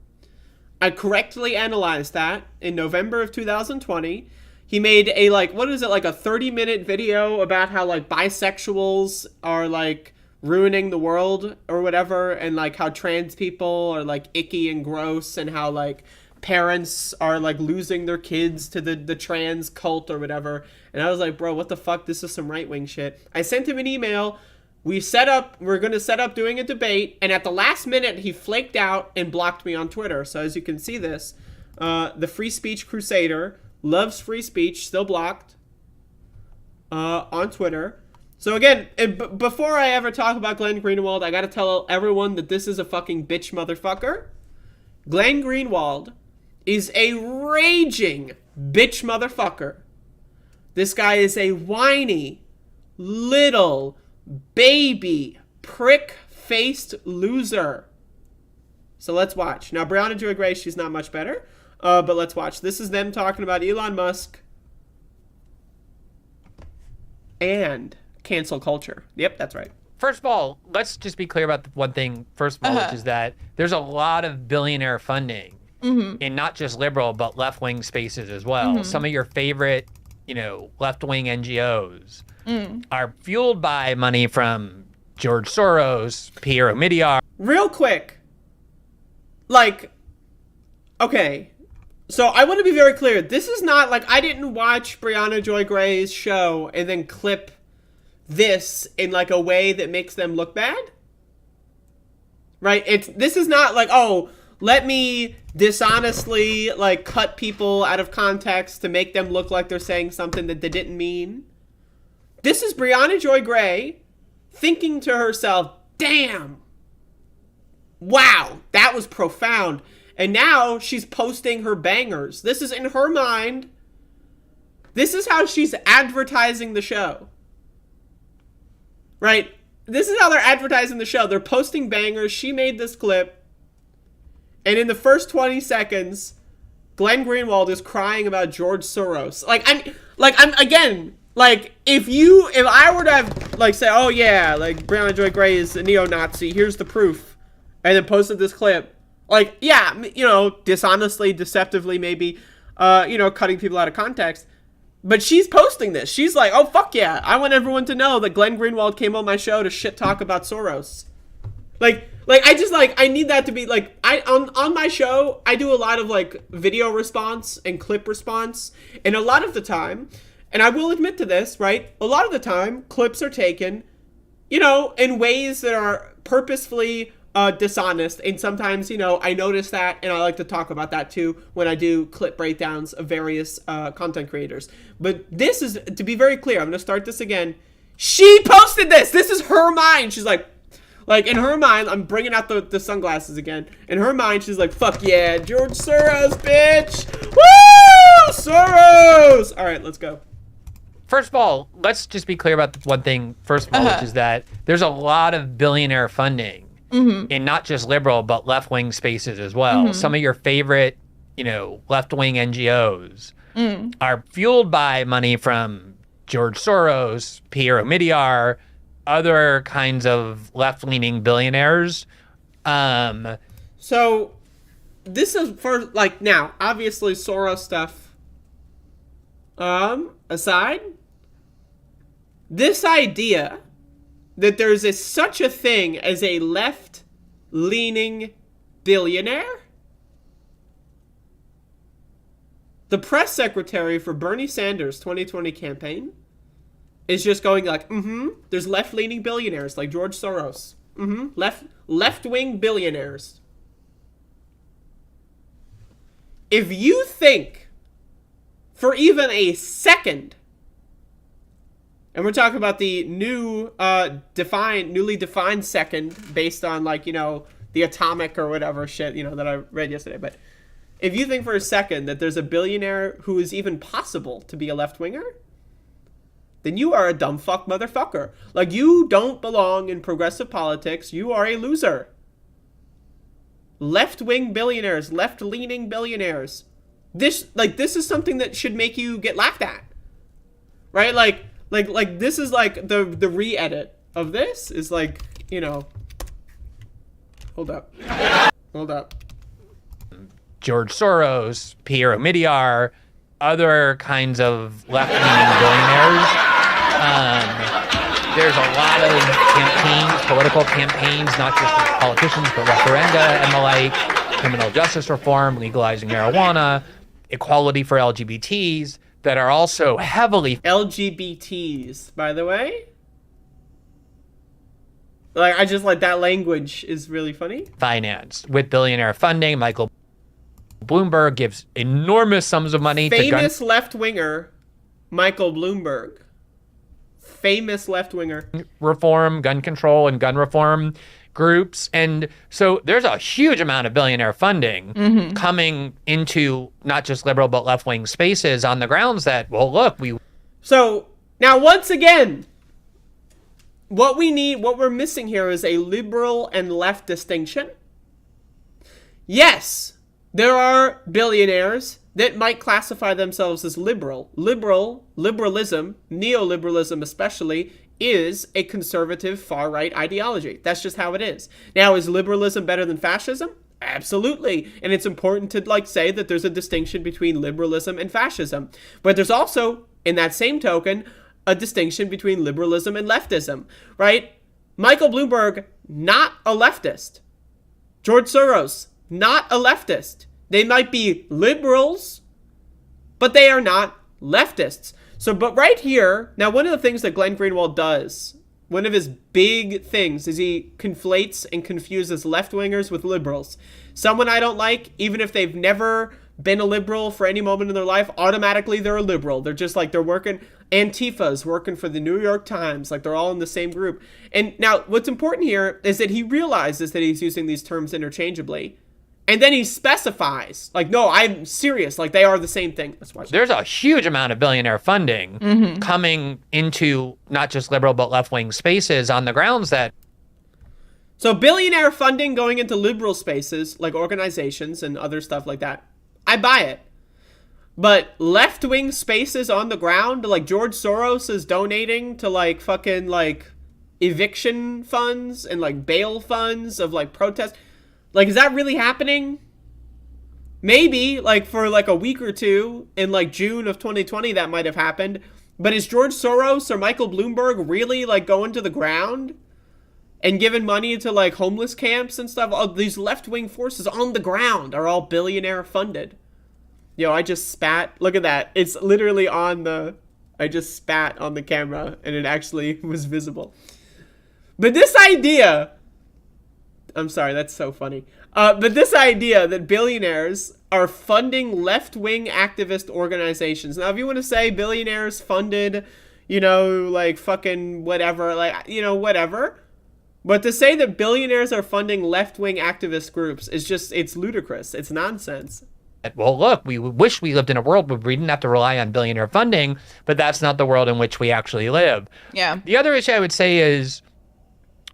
I correctly analyzed that in November of 2020. He made a, like a 30-minute video about how, like, bisexuals are, like, ruining the world or whatever, and, like, how trans people are, like, icky and gross, and how, like, parents are, like, losing their kids to the trans cult or whatever. And I was like, bro, what the fuck? This is some right-wing shit. I sent him an email. We're going to set up doing a debate, and at the last minute, he flaked out and blocked me on Twitter. So as you can see this, the free speech crusader loves free speech, still blocked on Twitter. So again, before I ever talk about Glenn Greenwald, I gotta tell everyone that this is a fucking bitch motherfucker. Glenn Greenwald is a raging bitch motherfucker. This guy is a whiny, little, baby, prick-faced loser. So let's watch. Now, Brianna Joy Gray, she's not much better. But let's watch. This is them talking about Elon Musk and cancel culture. Yep, that's right. First of all, let's just be clear about one thing, first of all, which is that there's a lot of billionaire funding in not just liberal, but left-wing spaces as well. Some of your favorite, left-wing NGOs are fueled by money from George Soros, Pierre Omidyar. Real quick. Okay. So I want to be very clear. This is not, I didn't watch Brianna Joy Gray's show and then clip this in, a way that makes them look bad. Right? This is not let me dishonestly, cut people out of context to make them look like they're saying something that they didn't mean. This is Brianna Joy Gray thinking to herself, damn, wow, that was profound. And now she's posting her bangers. This is in her mind. This is how she's advertising the show. Right? This is how they're advertising the show. They're posting bangers. She made this clip. And in the first 20 seconds, Glenn Greenwald is crying about George Soros. If I were to have, say, oh yeah, Brianna Joy Gray is a neo-Nazi, here's the proof, and then posted this clip, dishonestly, deceptively, maybe, cutting people out of context. But she's posting this. She's like, oh, fuck yeah. I want everyone to know that Glenn Greenwald came on my show to shit talk about Soros. I need that to be, on my show, I do a lot of, video response and clip response. And a lot of the time, and I will admit to this, right? A lot of the time, clips are taken, in ways that are purposefully dishonest, and sometimes I notice that, and I like to talk about that too when I do clip breakdowns of various content creators. But this is, to be very clear, I'm gonna start this again. She posted this. This is her mind. She's like in her mind, I'm bringing out the sunglasses again. In her mind, she's like, fuck yeah, George Soros, bitch. Woo, Soros. All right, let's go. First of all, let's just be clear about one thing, first of all, which is that there's a lot of billionaire funding in not just liberal, but left-wing spaces as well. Some of your favorite, left-wing NGOs are fueled by money from George Soros, Pierre Omidyar, other kinds of left-leaning billionaires. So, this is for, like, now, obviously Soros stuff aside, this idea that there's such a thing as a left-leaning billionaire. The press secretary for Bernie Sanders' 2020 campaign is just going like, there's left-leaning billionaires like George Soros. Left-wing billionaires. If you think for even a second, and we're talking about the newly defined second based on, like, the atomic or whatever shit, that I read yesterday. But if you think for a second that there's a billionaire who is even possible to be a left-winger, then you are a dumb fuck motherfucker. Like, you don't belong in progressive politics. You are a loser. Left-wing billionaires, left-leaning billionaires. This is something that should make you get laughed at. Right? Like this is like the re-edit of this is like, hold up. George Soros, Pierre Omidyar, other kinds of left-leaning billionaires. There's a lot of campaigns, political campaigns, not just with politicians, but referenda and the like, criminal justice reform, legalizing marijuana, equality for LGBTs, that are also heavily... LGBTs, by the way. Like, I just like that language is really funny. Financed with billionaire funding. Michael Bloomberg gives enormous sums of money to famous left-winger Michael Bloomberg. Famous left-winger. Reform, gun control, and gun reform groups. And so there's a huge amount of billionaire funding coming into not just liberal but left-wing spaces on the grounds that, well, look, we... So, now once again, what we're missing here is a liberal and left distinction. Yes, there are billionaires that might classify themselves as liberal. Liberalism, neoliberalism especially, is a conservative far-right ideology. That's just how it is. Now, is liberalism better than fascism? Absolutely. And it's important to say that there's a distinction between liberalism and fascism. But there's also, in that same token, a distinction between liberalism and leftism, right? Michael Bloomberg, not a leftist. George Soros, not a leftist. They might be liberals, but they are not leftists. So, but right here, now one of the things that Glenn Greenwald does, one of his big things, is he conflates and confuses left-wingers with liberals. Someone I don't like, even if they've never been a liberal for any moment in their life, automatically they're a liberal. They're just like, they're working, Antifa's working for the New York Times, like they're all in the same group. And now what's important here is that he realizes that he's using these terms interchangeably. And then he specifies, like, no, I'm serious. Like, they are the same thing. Let's watch. There's a huge amount of billionaire funding coming into not just liberal but left-wing spaces on the grounds that... So billionaire funding going into liberal spaces, like organizations and other stuff like that, I buy it. But left-wing spaces on the ground, like George Soros is donating to, like, fucking, like, eviction funds and, like, bail funds of, like, protests... Like, is that really happening? Maybe, like, for, like, a week or two in, like, June of 2020, that might have happened. But is George Soros or Michael Bloomberg really, like, going to the ground and giving money to, like, homeless camps and stuff? Oh, these left-wing forces on the ground are all billionaire funded. Yo, I just spat. Look at that. It's literally on the... I just spat on the camera, and it actually was visible. But this idea... I'm sorry, that's so funny. But this idea that billionaires are funding left-wing activist organizations. Now, if you want to say billionaires funded, like fucking whatever, like, whatever. But to say that billionaires are funding left-wing activist groups is just, it's ludicrous. It's nonsense. Well, look, we wish we lived in a world where we didn't have to rely on billionaire funding, but that's not the world in which we actually live. Yeah. The other issue I would say is,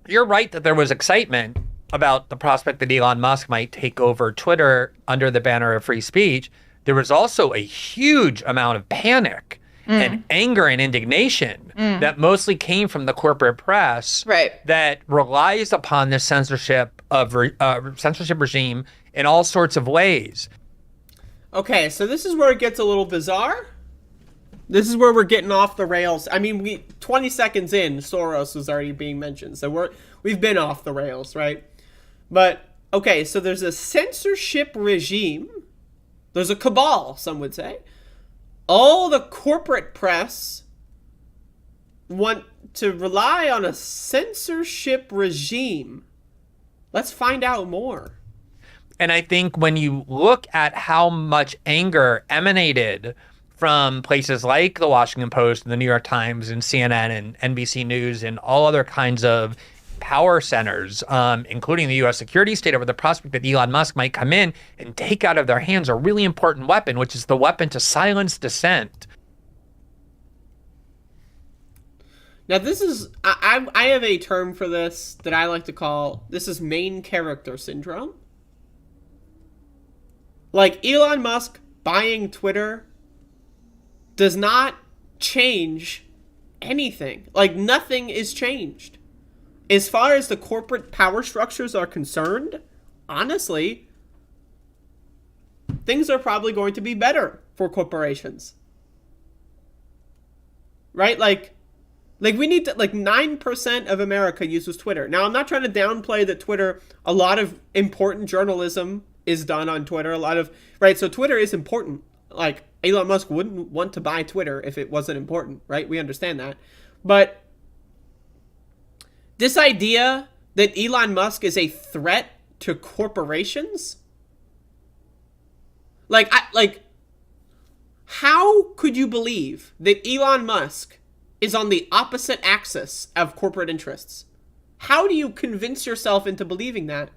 you're right that there was excitement about the prospect that Elon Musk might take over Twitter under the banner of free speech. There was also a huge amount of panic and anger and indignation that mostly came from the corporate press, Right. that relies upon this censorship regime in all sorts of ways. Okay, so this is where it gets a little bizarre. This is where we're getting off the rails. I mean, 20 seconds in, Soros was already being mentioned, so we've been off the rails, right? But okay, so there's a censorship regime. There's a cabal, some would say. All the corporate press want to rely on a censorship regime. Let's find out more. And I think when you look at how much anger emanated from places like the Washington Post and the New York Times and CNN and NBC News and all other kinds of power centers, including the U.S. security state, over the prospect that Elon Musk might come in and take out of their hands a really important weapon, which is the weapon to silence dissent. Now, this is, I have a term for this that I like to call, this is main character syndrome. Like, Elon Musk buying Twitter does not change anything. Like, nothing is changed. As far as the corporate power structures are concerned, honestly, things are probably going to be better for corporations. Right? Like we need to, 9% of America uses Twitter. Now, I'm not trying to downplay that Twitter, a lot of important journalism is done on Twitter. Right? So Twitter is important. Like, Elon Musk wouldn't want to buy Twitter if it wasn't important, right? We understand that. But this idea that Elon Musk is a threat to corporations? How could you believe that Elon Musk is on the opposite axis of corporate interests? How do you convince yourself into believing that?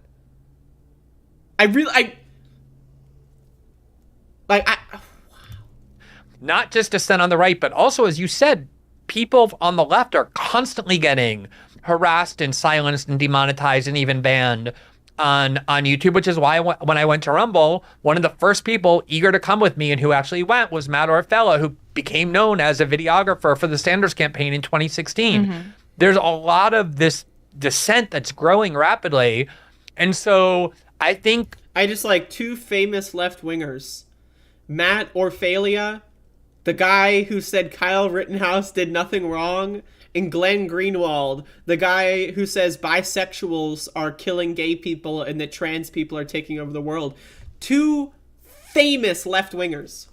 Not just dissent on the right, but also, as you said, people on the left are constantly getting harassed and silenced and demonetized and even banned on YouTube, which is why when I went to Rumble, one of the first people eager to come with me and who actually went was Matt Orfella, who became known as a videographer for the Sanders campaign in 2016. Mm-hmm. There's a lot of this dissent that's growing rapidly. And so I think... I just like two famous left-wingers. Matt Orfella, the guy who said Kyle Rittenhouse did nothing wrong, and Glenn Greenwald, the guy who says bisexuals are killing gay people and that trans people are taking over the world. Two famous left-wingers.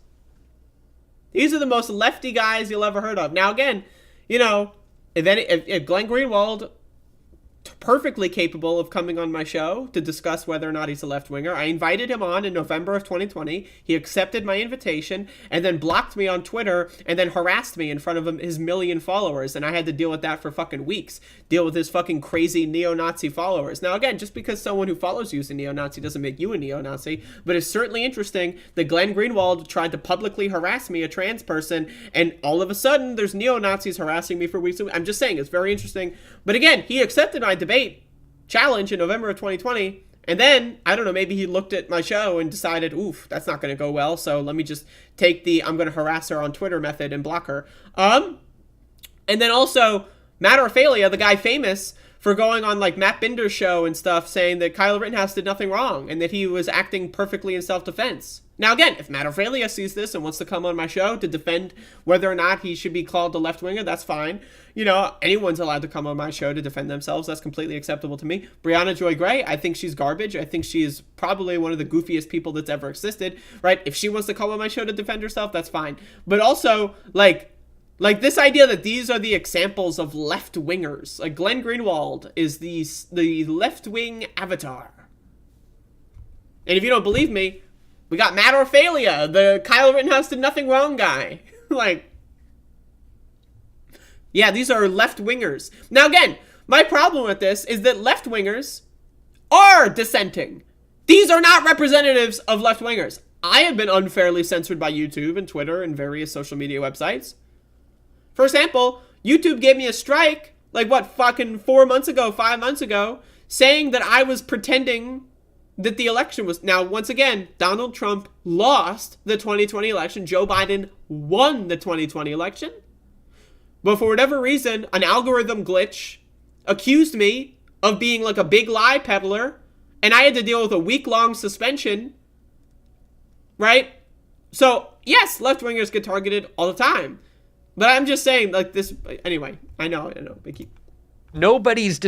These are the most lefty guys you'll ever heard of. Now, again, if Glenn Greenwald, perfectly capable of coming on my show to discuss whether or not he's a left-winger. I invited him on in November of 2020. He accepted my invitation and then blocked me on Twitter and then harassed me in front of his 1 million followers. And I had to deal with that for fucking weeks. Deal with his fucking crazy neo-Nazi followers. Now, again, just because someone who follows you is a neo-Nazi doesn't make you a neo-Nazi. But it's certainly interesting that Glenn Greenwald tried to publicly harass me, a trans person, and all of a sudden there's neo-Nazis harassing me for weeks. I'm just saying, it's very interesting. But again, he accepted my debate challenge in November of 2020, and then, I don't know, maybe he looked at my show and decided, oof, that's not going to go well, so let me just take the I'm going to harass her on Twitter method and block her. And then also, Matt Orfella, the guy famous for going on like Matt Binder's show and stuff, saying that Kyle Rittenhouse did nothing wrong and that he was acting perfectly in self-defense. Now, again, if Matt Orfella sees this and wants to come on my show to defend whether or not he should be called a left-winger, that's fine. You know, anyone's allowed to come on my show to defend themselves. That's completely acceptable to me. Brianna Joy Gray, I think she's garbage. I think she is probably one of the goofiest people that's ever existed, right? If she wants to come on my show to defend herself, that's fine. But also, like this idea that these are the examples of left-wingers. Like, Glenn Greenwald is the left-wing avatar. And if you don't believe me, we got Matt Orfella, the Kyle Rittenhouse did nothing wrong guy. Yeah, these are left-wingers. Now, again, my problem with this is that left-wingers are dissenting. These are not representatives of left-wingers. I have been unfairly censored by YouTube and Twitter and various social media websites. For example, YouTube gave me a strike, fucking 4 months ago, 5 months ago, saying that I was pretending that the election was... Now, once again, Donald Trump lost the 2020 election. Joe Biden won the 2020 election. But for whatever reason, an algorithm glitch accused me of being like a big lie peddler, and I had to deal with a week-long suspension, right? So, yes, left-wingers get targeted all the time. But I'm just saying, like, this... Anyway, I know. Nobody's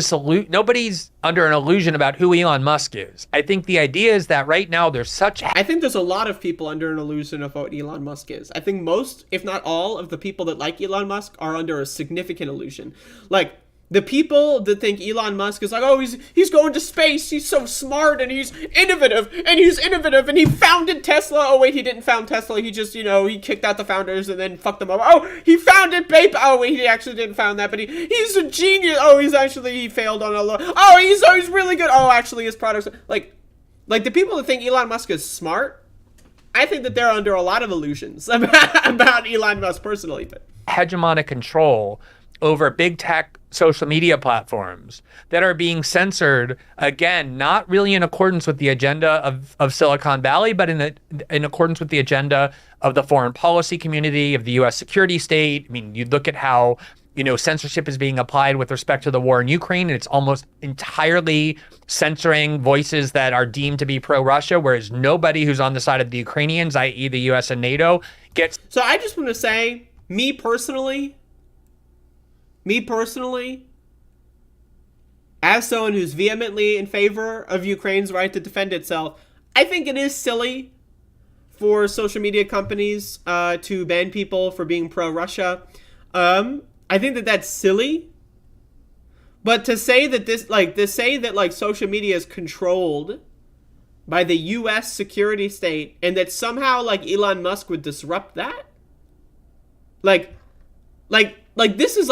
under an illusion about who Elon Musk is. I think the idea is that right now there's such... I think there's a lot of people under an illusion of what Elon Musk is. I think most, if not all, of the people that like Elon Musk are under a significant illusion. Like, the people that think Elon Musk is like, oh, he's going to space, he's so smart, and he's innovative, and he founded Tesla. Oh, wait, he didn't found Tesla, he just, he kicked out the founders and then fucked them up. Oh, he founded PayPal. Oh, wait, he actually didn't found that, but he's a genius. Oh, he failed on a lot. Oh, he's really good. Oh, actually, his products, like the people that think Elon Musk is smart, I think that they're under a lot of illusions about Elon Musk personally. But hegemonic control over big tech social media platforms that are being censored, again, not really in accordance with the agenda of Silicon Valley, but in accordance with the agenda of the foreign policy community, of the U.S. security state. I mean, you look at how, censorship is being applied with respect to the war in Ukraine, and it's almost entirely censoring voices that are deemed to be pro-Russia, whereas nobody who's on the side of the Ukrainians, i.e. the U.S. and NATO, gets... So I just want to say, me personally, as someone who's vehemently in favor of Ukraine's right to defend itself, I think it is silly for social media companies to ban people for being pro-Russia. I think that that's silly. But to say that social media is controlled by the U.S. security state and that somehow Elon Musk would disrupt that, this is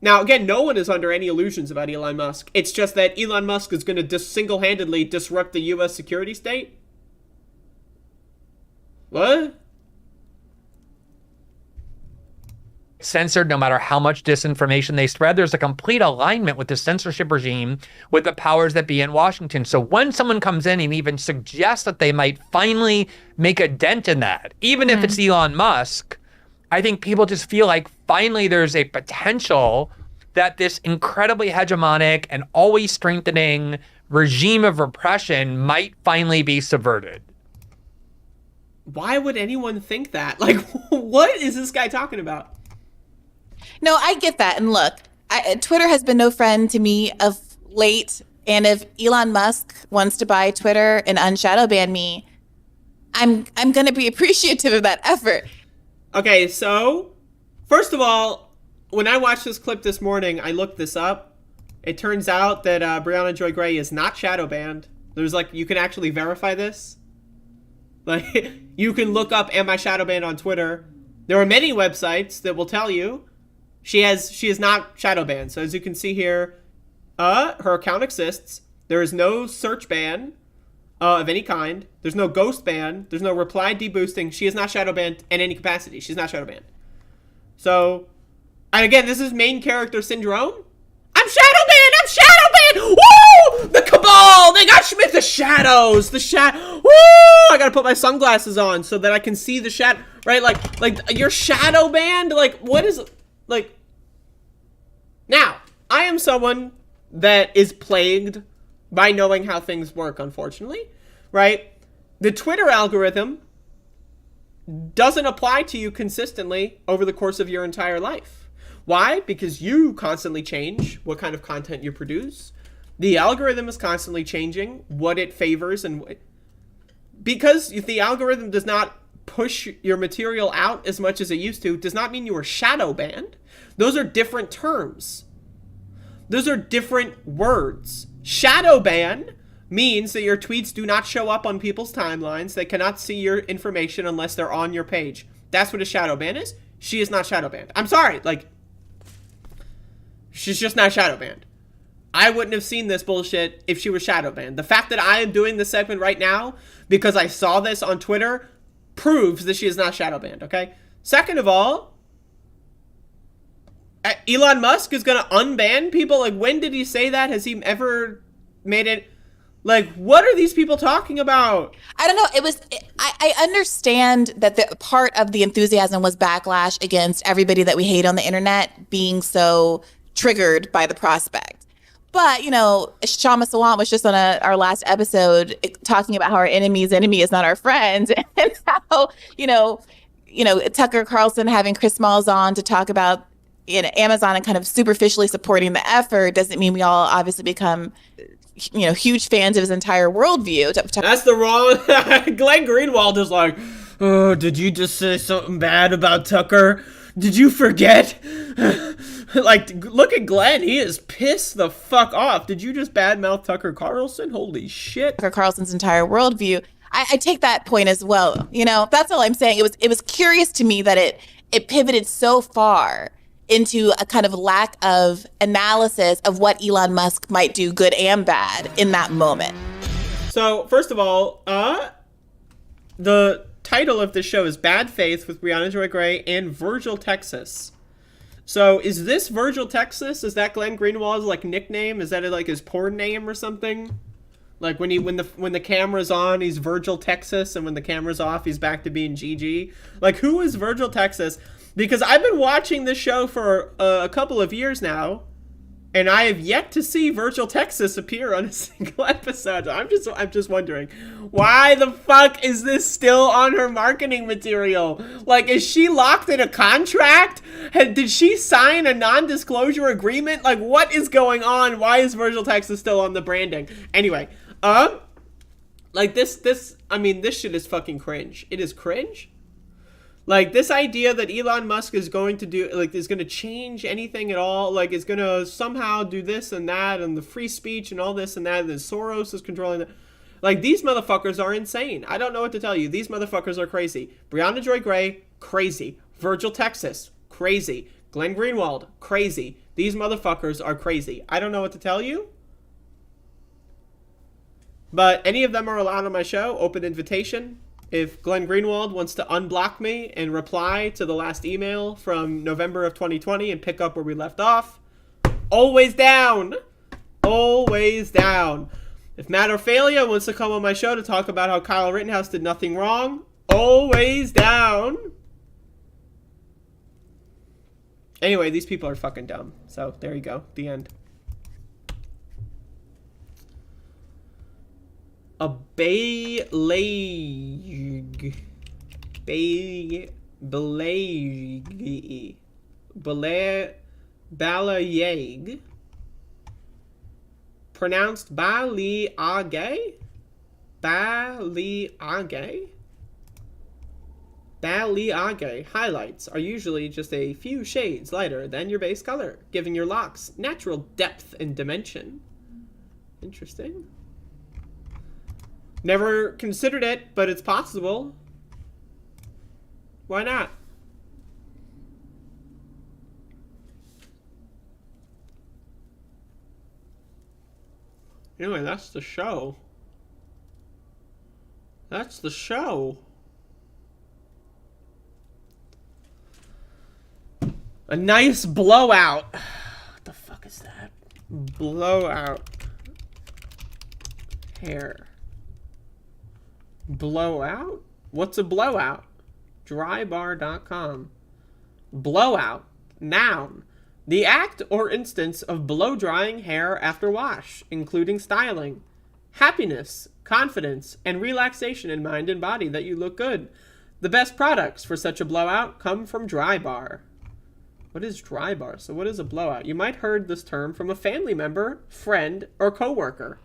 now, again, no one is under any illusions about Elon Musk. It's just that Elon Musk is going to single-handedly disrupt the U.S. security state? What? Censored no matter how much disinformation they spread. There's a complete alignment with the censorship regime with the powers that be in Washington. So when someone comes in and even suggests that they might finally make a dent in that, even if it's Elon Musk, I think people just feel like finally there's a potential that this incredibly hegemonic and always strengthening regime of repression might finally be subverted. Why would anyone think that? What is this guy talking about? No, I get that. And look, Twitter has been no friend to me of late. And if Elon Musk wants to buy Twitter and unshadow ban me, I'm going to be appreciative of that effort. Okay, so, first of all, when I watched this clip this morning, I looked this up. It turns out that Brianna Joy Gray is not shadow banned. There's you can actually verify this. You can look up, am I shadow banned on Twitter? There are many websites that will tell you she is not shadow banned. So as you can see here, her account exists. There is no search ban of any kind. There's no ghost ban. There's no reply deboosting. She is not shadow banned in any capacity. She's not shadow banned. So, and again, this is main character syndrome. I'm shadow banned. I'm shadow banned. Woo! The cabal. They got Schmidt. The shadows. Woo! I gotta put my sunglasses on so that I can see the shadow. Right? You're shadow banned. What is Now, I am someone that is plagued by knowing how things work, unfortunately, right? The Twitter algorithm doesn't apply to you consistently over the course of your entire life. Why? Because you constantly change what kind of content you produce. The algorithm is constantly changing what it favors, and because if the algorithm does not push your material out as much as it used to, does not mean you are shadow banned. Those are different terms. Those are different words. Shadow ban means that your tweets do not show up on people's timelines. They cannot see your information unless they're on your page. That's what a shadow ban is. She is not shadow banned. I'm sorry, she's just not shadow banned. I wouldn't have seen this bullshit if she was shadow banned. The fact that I am doing this segment right now because I saw this on Twitter proves that she is not shadow banned, okay? Second of all, Elon Musk is going to unban people? When did he say that? Has he ever made it? Like, what are these people talking about? I don't know. I understand that the part of the enthusiasm was backlash against everybody that we hate on the internet being so triggered by the prospect. But, you know, Shama Sawant was just on our last episode talking about how our enemy's enemy is not our friend, and how, you know, Tucker Carlson having Chris Smalls on to talk about, you know, Amazon and kind of superficially supporting the effort doesn't mean we all obviously become, you know, huge fans of his entire worldview. That's the wrong. Glenn Greenwald is like, oh, did you just say something bad about Tucker? Did you forget? Like, look at Glenn. He is pissed the fuck off. Did you just badmouth Tucker Carlson? Holy shit. Tucker Carlson's entire worldview. I take that point as well. You know, that's all I'm saying. It was curious to me that it pivoted so far into a kind of lack of analysis of what Elon Musk might do, good and bad, in that moment. So, first of all, the title of this show is Bad Faith with Brianna Joy Gray and Virgil Texas. So, is this Virgil Texas? Is that Glenn Greenwald's like nickname? Is that like his porn name or something? Like when the camera's on, he's Virgil Texas, and when the camera's off, he's back to being GG. Like, who is Virgil Texas? Because I've been watching this show for a couple of years now, and I have yet to see Virgil Texas appear on a single episode. I'm just wondering, why the fuck is this still on her marketing material? Like, is she locked in a contract? Did she sign a non-disclosure agreement? Like, what is going on? Why is Virgil Texas still on the branding? Anyway, like this shit is fucking cringe. It is cringe. Like, this idea that Elon Musk is going to do, like, is going to change anything at all, like, is going to somehow do this and that, and the free speech and all this and that, and then Soros is controlling that. Like, these motherfuckers are insane. I don't know what to tell you. These motherfuckers are crazy. Brianna Joy Gray, crazy. Virgil Texas, crazy. Glenn Greenwald, crazy. These motherfuckers are crazy. I don't know what to tell you. But any of them are allowed on my show. Open invitation. If Glenn Greenwald wants to unblock me and reply to the last email from November of 2020 and pick up where we left off, always down. Always down. If Matt Orfalia wants to come on my show to talk about how Kyle Rittenhouse did nothing wrong, always down. Anyway, these people are fucking dumb. So, there you go. The end. A balayage pronounced Baliage highlights are usually just a few shades lighter than your base color, giving your locks natural depth and dimension. Interesting. Never considered it, but it's possible. Why not? Anyway, that's the show. That's the show. A nice blowout. What the fuck is that? Blowout. Hair. Blowout? What's a blowout? Drybar.com. Blowout. Noun. The act or instance of blow-drying hair after wash, including styling. Happiness, confidence, and relaxation in mind and body that you look good. The best products for such a blowout come from Drybar. What is Drybar? So what is a blowout? You might heard this term from a family member, friend, or coworker.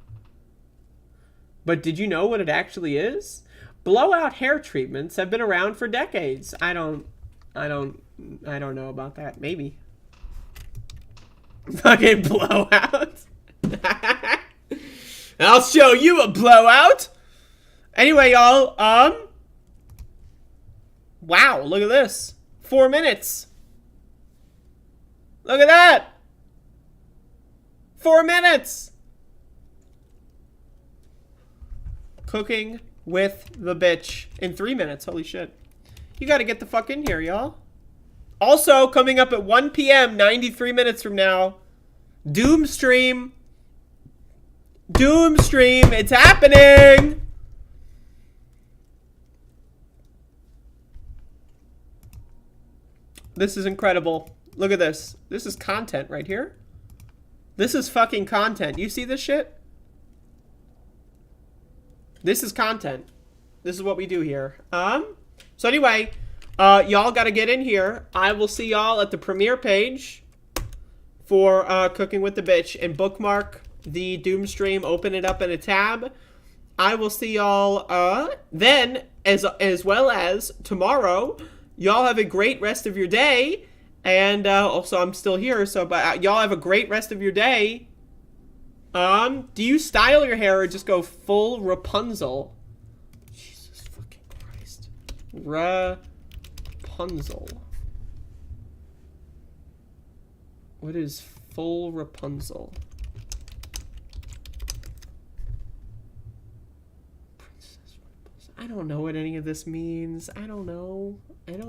But did you know what it actually is? Blowout hair treatments have been around for decades. I don't know about that. Maybe. Fucking blowout. I'll show you a blowout. Anyway, y'all, wow, look at this. 4 minutes. Look at that. 4 minutes. Cooking with the bitch in 3 minutes. Holy shit. You gotta get the fuck in here, y'all. Also, coming up at 1 p.m., 93 minutes from now, Doom stream. Doomstream, it's happening! This is incredible. Look at this. This is content right here. This is fucking content. You see this shit? This is content. This is what we do here. So anyway, y'all gotta get in here. I will see y'all at the premiere page for Cooking with the Bitch, and bookmark the Doomstream, open it up in a tab. I will see y'all then, as well as tomorrow. Y'all have a great rest of your day, and also I'm still here, so but y'all have a great rest of your day. Do you style your hair or just go full Rapunzel? Jesus fucking Christ. Rapunzel. What is full Rapunzel? Princess Rapunzel. I don't know what any of this means. I don't know. And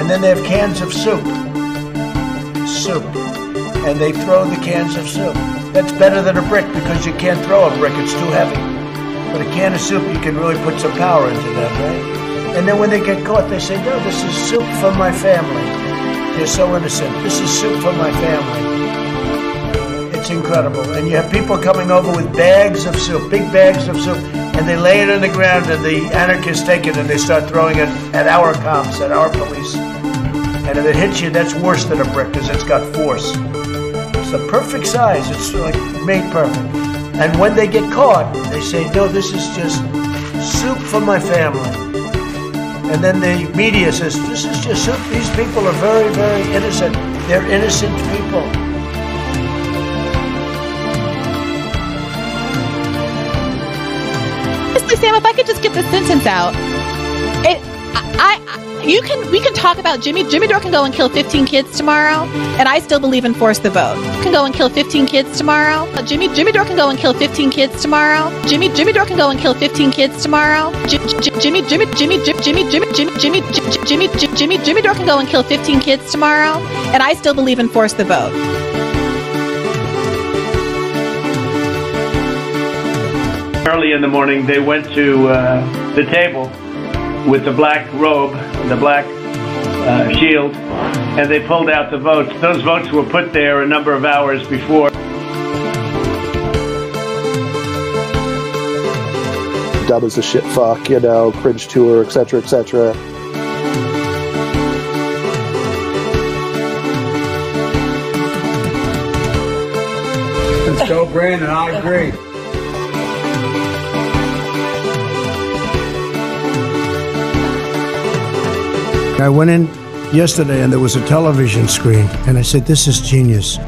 then they have cans of soup. And they throw the cans of soup. That's better than a brick because you can't throw a brick, it's too heavy. But a can of soup, you can really put some power into that, right? And then when they get caught, they say, no, this is soup for my family. They're so innocent. This is soup for my family. It's incredible. And you have people coming over with bags of soup, big bags of soup, and they lay it on the ground, and the anarchists take it and they start throwing it at our cops, at our police. And if it hits you, that's worse than a brick because it's got force. It's the perfect size. It's like made perfect. And when they get caught, they say, no, this is just soup for my family. And then the media says, this is just soup. These people are very, very innocent. They're innocent people. Honestly, Sam, if I could just get this sentence out. We can talk about Jimmy Dore can go and kill 15 kids tomorrow, and I still believe in force the vote. Can go and kill 15 kids tomorrow. Jimmy Dore can go and kill 15 kids tomorrow. Jimmy Dore can go and kill 15 kids tomorrow. Jimmy Dore can go and kill 15 kids tomorrow, and I still believe in force the vote. Early in the morning, they went to the table with the black robe, the black shield, and they pulled out the votes. Those votes were put there a number of hours before. Dub is a shit fuck, you know, cringe tour, etc., etc. Let's go, Brandon. I agree. I went in yesterday and there was a television screen and I said, this is genius.